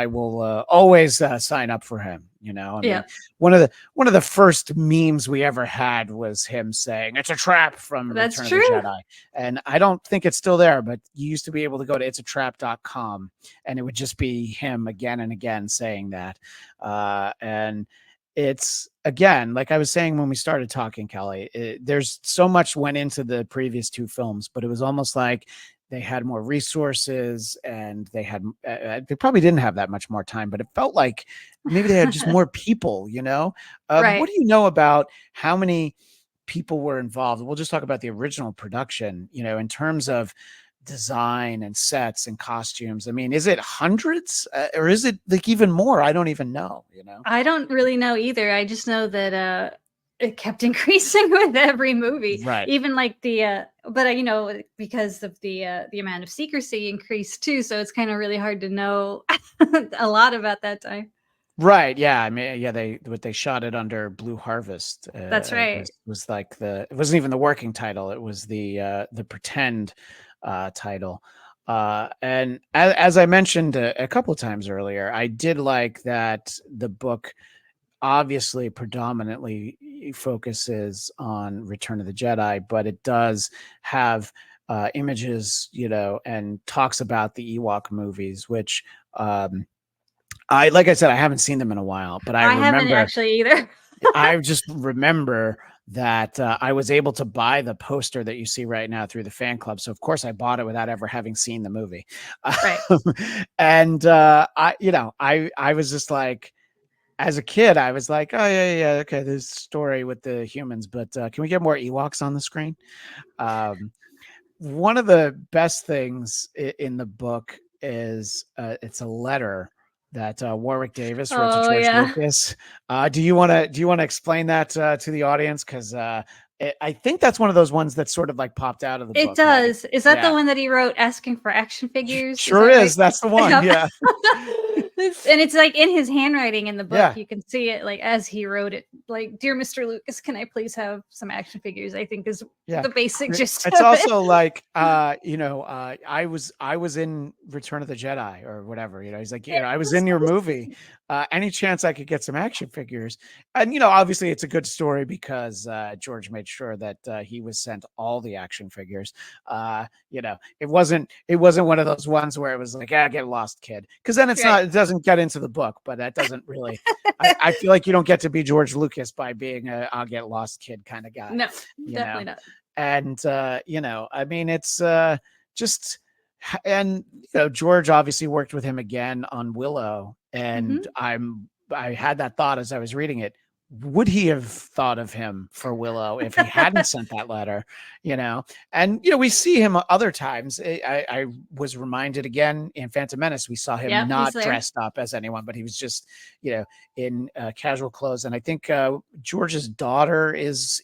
will always sign up for him. You know, I mean, Yeah, one of the first memes we ever had was him saying it's a trap from that's Return of true. the Jedi. And I don't think it's still there, but you used to be able to go to it'satrap.com and it would just be him again and again saying that. And it's, again, like I was saying when we started talking, Kelly, there's so much went into the previous two films, but it was almost like they had more resources and they had they probably didn't have that much more time, but it felt like maybe they had just more people, you know. What Right. do you know about how many people were involved? We'll just talk about the original production, you know, in terms of design and sets and costumes. I mean, is it hundreds or is it like even more? I don't even know, you know. I don't really know either. I just know that it kept increasing with every movie. Right. Even like the but you know, because of the amount of secrecy increased too, so it's kind of really hard to know a lot about that time. Right. Yeah. I mean, yeah, they shot it under Blue Harvest. That's right. Was like it wasn't even the working title. It was the pretend title. And as I mentioned a couple of times earlier, I did like that the book obviously predominantly focuses on Return of the Jedi, but it does have images, you know, and talks about the Ewok movies, which like I said, I haven't seen them in a while, but I haven't remember, actually either. I just remember that I was able to buy the poster that you see right now through the fan club. So of course I bought it without ever having seen the movie. Right. And I was just like, as a kid, I was like, oh yeah, okay, this story with the humans, but can we get more Ewoks on the screen? One of the best things in the book is it's a letter that Warwick Davis wrote to Oh George yeah. Lucas. Do you want to explain that to the audience? Because I think that's one of those ones that sort of like popped out of the It book. Right? does. Is that the Yeah. one that he wrote asking for action figures? Sure that is. right? That's the one. Yep. Yeah. And it's like in his handwriting in the book. Yeah. You can see it like as he wrote it. Like, dear Mr. Lucas, can I please have some action figures? I think is Yeah. the basic gist. It's of also it. like I was in Return of the Jedi or whatever, you know. He's like, you know, I was in your movie. Any chance I could get some action figures? And you know, obviously it's a good story because George made sure that he was sent all the action figures. You know, it wasn't one of those ones where it was like, get lost, kid, because then it's Right. not, it doesn't get into the book, but that doesn't really I feel like you don't get to be George Lucas by being a I'll get lost kid kind of guy. No, You definitely know? not. And you know, I mean, it's just, and you know, George obviously worked with him again on Willow, and I had that thought as I was reading it. Would he have thought of him for Willow if he hadn't sent that letter? You know, and you know, we see him other times. I was reminded again in Phantom Menace, we saw him Yep, not he's there. dressed up as anyone, but he was just, you know, in casual clothes. And I think George's daughter is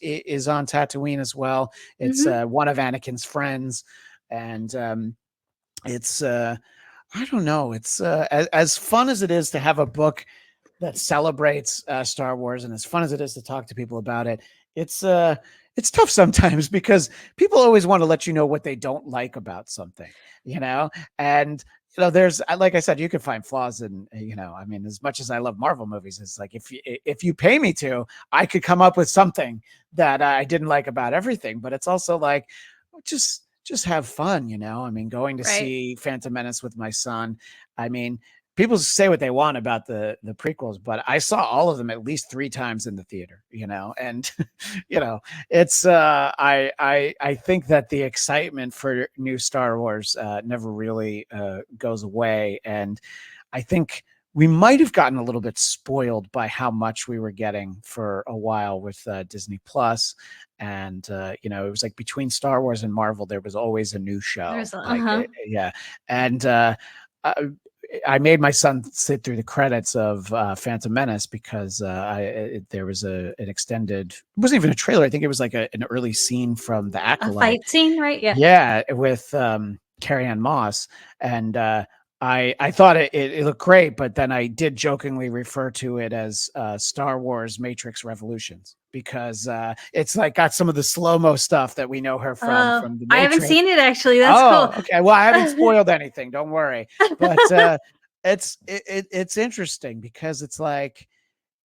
on Tatooine as well. It's one of Anakin's friends, and it's I don't know. It's as fun as it is to have a book that celebrates Star Wars, and as fun as it is to talk to people about it, it's tough sometimes because people always want to let you know what they don't like about something, you know. And you know, there's, like I said, you can find flaws in, you know, I mean, as much as I love Marvel movies, it's like if you pay me to, I could come up with something that I didn't like about everything. But it's also like, just have fun, you know. I mean, going to Right. see Phantom Menace with my son, I mean, people say what they want about the prequels, but I saw all of them at least 3 times in the theater, you know. And you know, it's I think that the excitement for new Star Wars never really goes away. And I think we might have gotten a little bit spoiled by how much we were getting for a while with Disney Plus. And, you know, it was like between Star Wars and Marvel, there was always a new show. There's Yeah. And I made my son sit through the credits of Phantom Menace because there was an extended, it wasn't even a trailer. I think it was like an early scene from The a Acolyte. fight scene, right? Yeah. Yeah, with Carrie-Anne Moss. And I thought it looked great, but then I did jokingly refer to it as Star Wars Matrix Revolutions because it's like got some of the slow-mo stuff that we know her from the Matrix. I haven't seen it actually. That's cool. Okay. Well, I haven't spoiled anything. Don't worry. But it's interesting because it's like,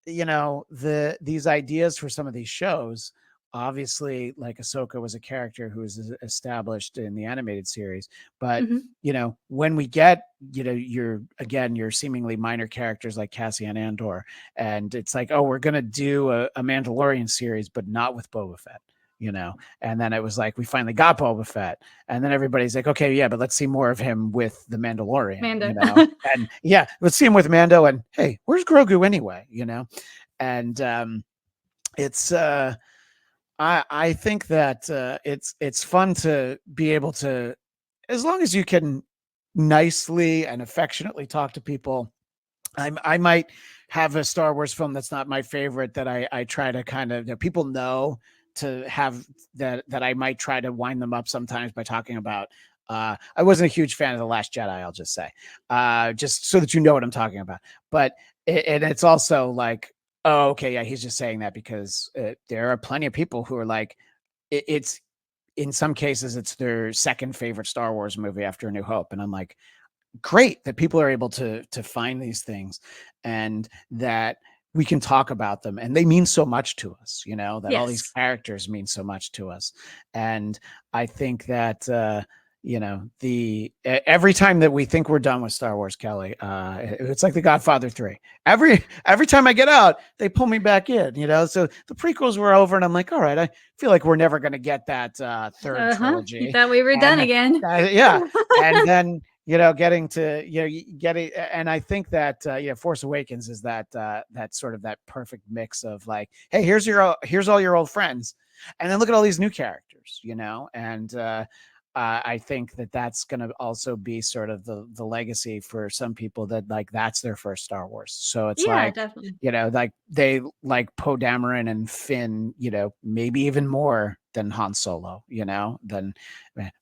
you know, these ideas for some of these shows. Obviously, like Ahsoka was a character who was established in the animated series, but you know, when we get, you know, your seemingly minor characters like Cassian Andor, and it's like, oh, we're gonna do a Mandalorian series, but not with Boba Fett, you know. And then it was like we finally got Boba Fett, and then everybody's like, okay, yeah, but let's see more of him with the Mandalorian, Mando. you know. And yeah, let's see him with Mando. And hey, where's Grogu anyway, you know? And it's I think that it's fun to be able to, as long as you can nicely and affectionately talk to people. I might have a Star Wars film that's not my favorite that I try to kind of, that people know, to have that I might try to wind them up sometimes by talking about. I wasn't a huge fan of The Last Jedi, I'll just say, just so that you know what I'm talking about. But and it's also like, oh, okay, yeah, he's just saying that because there are plenty of people who are like, it's in some cases it's their second favorite Star Wars movie after A New Hope, and I'm like, great that people are able to find these things and that we can talk about them, and they mean so much to us, you know, that all these characters mean so much to us. And I think that you know, every time that we think we're done with Star Wars, Kelly, it's like The Godfather 3. Every time I get out, they pull me back in, you know. So the prequels were over, and I'm like, all right, I feel like we're never going to get that third trilogy. You thought we were done again. Yeah, and then, you know, getting to, you know, getting, and I think that Force Awakens is that sort of that perfect mix of like, hey, here's all your old friends, and then look at all these new characters, you know. And I think that that's going to also be sort of the legacy for some people that like that's their first Star Wars. So it's like, definitely. you know, like they like Poe Dameron and Finn, you know, maybe even more than Han Solo, you know, than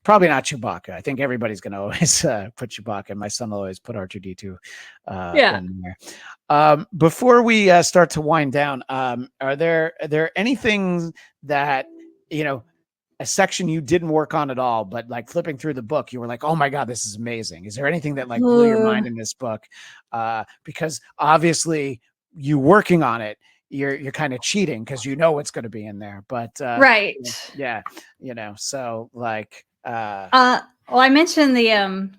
probably not Chewbacca. I think everybody's going to always put Chewbacca, and my son will always put R2-D2 in there. Before we start to wind down, are there anything that, you know, a section you didn't work on at all, but like flipping through the book, you were like, oh my God, this is amazing. Is there anything that like blew your mind in this book? Because obviously you working on it, you're kind of cheating because you know what's going to be in there, but right. Yeah. You know, so like, well, I mentioned the, I'm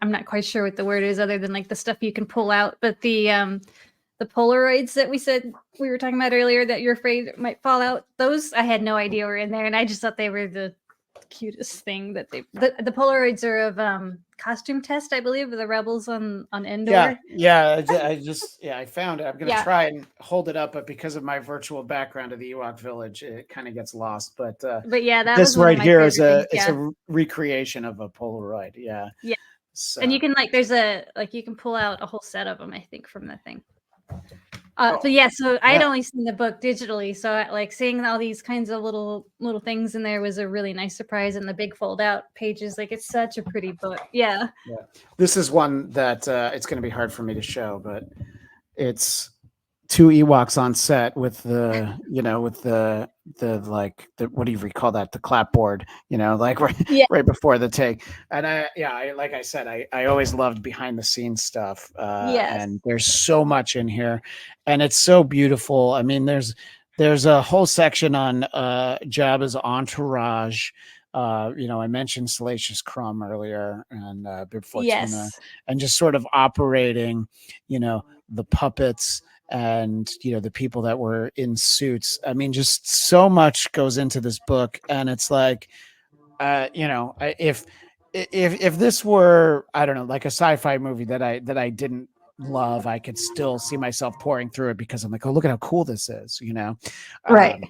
not quite sure what the word is other than like the stuff you can pull out, but the Polaroids that we said we were talking about earlier that you're afraid might fall out, those I had no idea were in there, and I just thought they were the cutest thing that the Polaroids are of costume test, I believe, of the rebels on Endor. I found it. I'm gonna try and hold it up, but because of my virtual background of the Ewok village, it kind of gets lost. But yeah, that this was right here is a recreation of a Polaroid. Yeah. So. And you can you can pull out a whole set of them, I think, from the thing. So I'd only seen the book digitally, so like seeing all these kinds of little things in there was a really nice surprise. And the big fold out pages, like it's such a pretty book. Yeah. This is one that it's going to be hard for me to show, but it's two Ewoks on set with the, you know, with the what do you recall that, the clapboard, you know, like right before the take. And I like I said, I always loved behind the scenes stuff. And there's so much in here, and it's so beautiful. I mean, there's a whole section on Jabba's entourage. You know, I mentioned Salacious Crumb earlier, and Bib Fortuna, and just sort of operating, you know, the puppets and, you know, the people that were in suits. I mean, just so much goes into this book, and it's like, you know, if this were, I don't know, like a sci-fi movie that I didn't love, I could still see myself pouring through it because I'm like, oh, look at how cool this is, Right.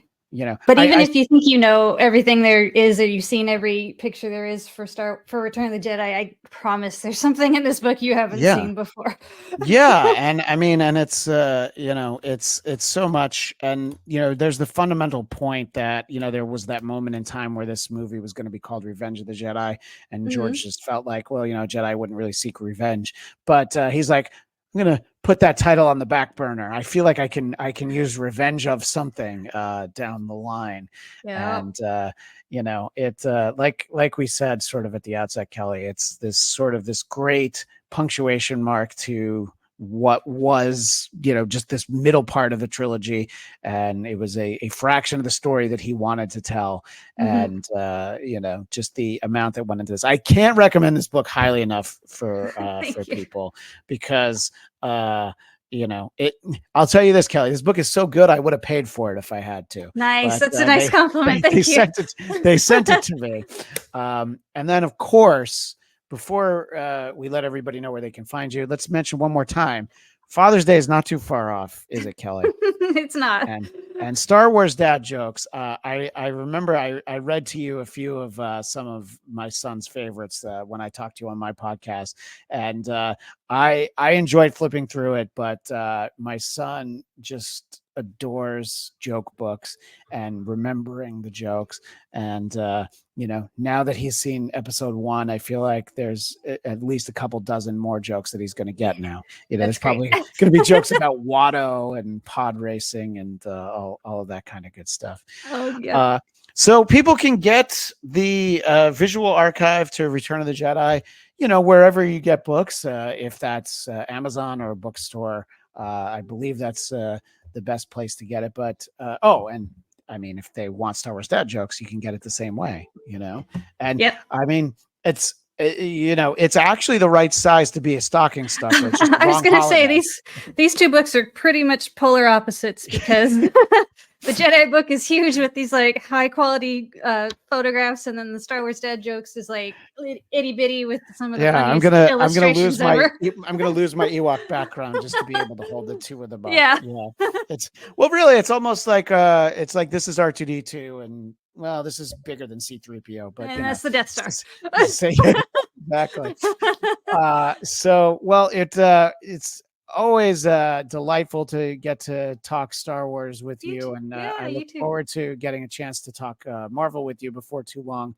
But even I if you think you know everything there is, or you've seen every picture there is for Return of the Jedi, I promise there's something in this book you haven't seen before. Yeah, and I mean, and it's it's so much, and there's the fundamental point that there was that moment in time where this movie was going to be called Revenge of the Jedi, and George just felt like, well, Jedi wouldn't really seek revenge, but he's like, I'm gonna put that title on the back burner. I feel like I can use revenge of something down the line. And it like we said sort of at the outset, Kelly, it's this sort of this great punctuation mark to what was just this middle part of the trilogy, and it was a fraction of the story that he wanted to tell. And just the amount that went into this, I can't recommend this book highly enough for people, because I'll tell you this, Kelly, this book is so good I would have paid for it if I had to. Nice. That's a nice compliment. Thank you. They sent it to me. And then of course, before we let everybody know where they can find you, let's mention one more time, Father's Day is not too far off, is it, Kelly? It's not. And Star Wars dad jokes. I remember I read to you a few of some of my son's favorites when I talked to you on my podcast, and I enjoyed flipping through it. But my son just adores joke books and remembering the jokes. And now that he's seen episode 1, I feel like there's at least a couple dozen more jokes that he's going to get now. There's probably going to be jokes about Watto and pod racing and all of that kind of good stuff. Oh yeah. So people can get the visual archive to Return of the Jedi, wherever you get books, if that's Amazon or a bookstore. I believe that's the best place to get it. But and I mean, if they want Star Wars dad jokes, you can get it the same way, And I mean, it's actually the right size to be a stocking stuffer. It's just I was going to say these two books are pretty much polar opposites, because the Jedi book is huge with these like high quality photographs, and then the Star Wars dad jokes is like itty bitty with some of the illustrations I'm gonna lose my Ewok background just to be able to hold the two of them up. Yeah. It's really it's almost like it's like this is R2D2 and well, this is bigger than C3PO, but that's the Death Star. Exactly. So well, it's always delightful to get to talk Star Wars with you, and I look forward to getting a chance to talk Marvel with you before too long.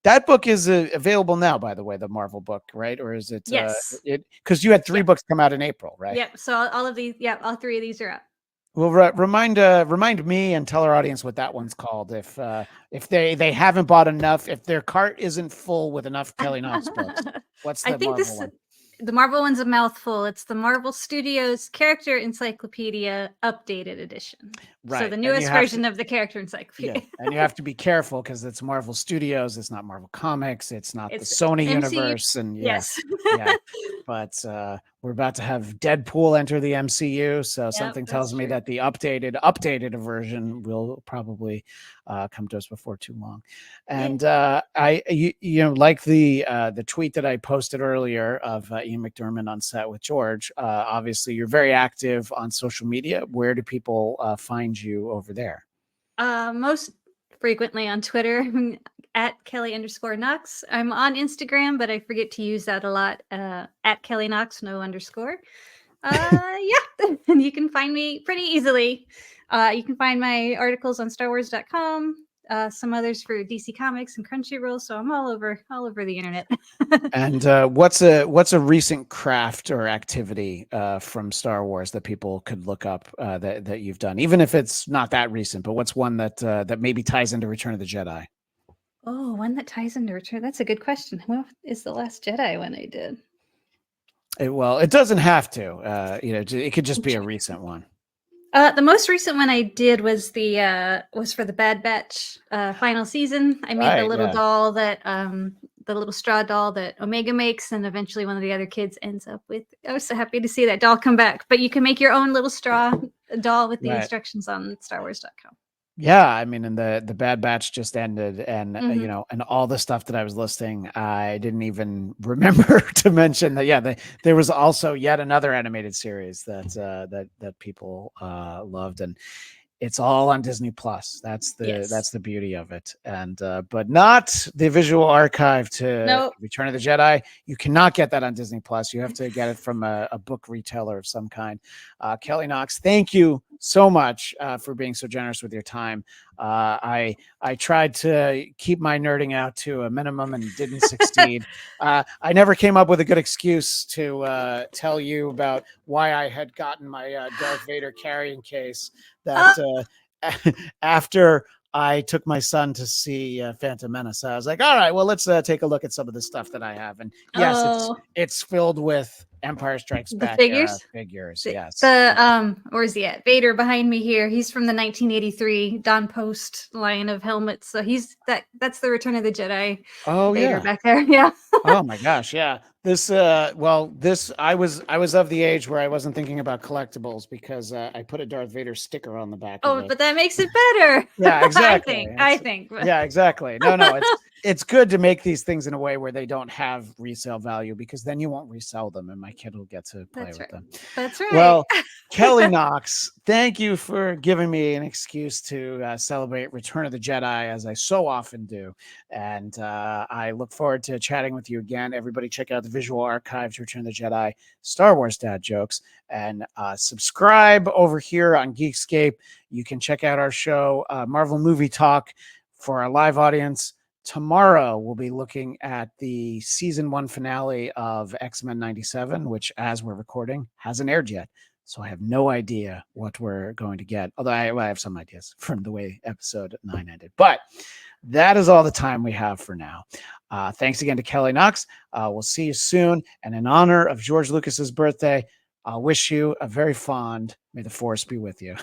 That book is available now, by the way, the Marvel book, right? Or is it? Yes. Because you had 3 books come out in April, right? Yep. So all of these, all 3 of these are up. Well, remind me and tell our audience what that one's called. If they haven't bought enough, if their cart isn't full with enough Kelly Knox books, what's the Marvel one? The Marvel one's a mouthful. It's the Marvel Studios Character Encyclopedia Updated Edition. Right. So the newest version of the Character Encyclopedia. Yeah. And you have to be careful because it's Marvel Studios. It's not Marvel Comics. It's not the Sony MCU universe. And yes. But we're about to have Deadpool enter the MCU. So something tells me that the updated version will probably come to us before too long. And like the tweet that I posted earlier of Ian McDermott on set with George, obviously you're very active on social media. Where do people find you over there? Most frequently on Twitter at Kelly_Knox. I'm on Instagram, but I forget to use that a lot. At Kelly Knox, no underscore. And you can find me pretty easily. You can find my articles on StarWars.com, some others for DC Comics and Crunchyroll. So I'm all over the internet. And what's a recent craft or activity from Star Wars that people could look up that you've done, even if it's not that recent? But what's one that maybe ties into Return of the Jedi? Oh, one that ties into Return. That's a good question. What is the Last Jedi one I did? It doesn't have to. It could just be a recent one. The most recent one I did was for the Bad Batch final season. I made the little doll that the little straw doll that Omega makes, and eventually one of the other kids ends up with. I was so happy to see that doll come back. But you can make your own little straw doll with the instructions on StarWars.com. Yeah, I mean, and the Bad Batch just ended, and Mhm. and all the stuff that I was listing, I didn't even remember to mention that. Yeah, there was also yet another animated series that people loved, and it's all on Disney Plus. That's Yes. the beauty of it, and but not the visual archive to Nope. Return of the Jedi. You cannot get that on Disney Plus. You have to get it from a book retailer of some kind. Kelly Knox, thank you so much for being so generous with your time. I tried to keep my nerding out to a minimum and didn't succeed. I never came up with a good excuse to tell you about why I had gotten my Darth Vader carrying case that after I took my son to see Phantom Menace, I was like, all right, well, let's take a look at some of the stuff that I have. And yes, Oh, it's filled with Empire Strikes the Back era figures. figures. The, Yes. the where's he at? Vader behind me here. He's from the 1983 Don Post line of helmets. So that's the Return of the Jedi Oh Vader yeah. back there. Yeah. Oh my gosh, yeah. This I was of the age where I wasn't thinking about collectibles because I put a Darth Vader sticker on the back of Oh, it. but that makes it better. Yeah, exactly. I think. Yeah, exactly. No, it's good to make these things in a way where they don't have resale value, because then you won't resell them and my kid will get to play That's with right. them. That's right. Well, Kelly Knox, thank you for giving me an excuse to celebrate Return of the Jedi, as I so often do. And I look forward to chatting with you again. Everybody check out the visual archive to Return of the Jedi, Star Wars Dad Jokes, and subscribe over here on Geekscape. You can check out our show, Marvel Movie Talk, for our live audience. Tomorrow, we'll be looking at the season 1 finale of X-Men 97, which, as we're recording, hasn't aired yet. So I have no idea what we're going to get. Although I have some ideas from the way episode 9 ended. But that is all the time we have for now. Thanks again to Kelly Knox. We'll see you soon. And in honor of George Lucas's birthday, I'll wish you a very fond, may the force be with you.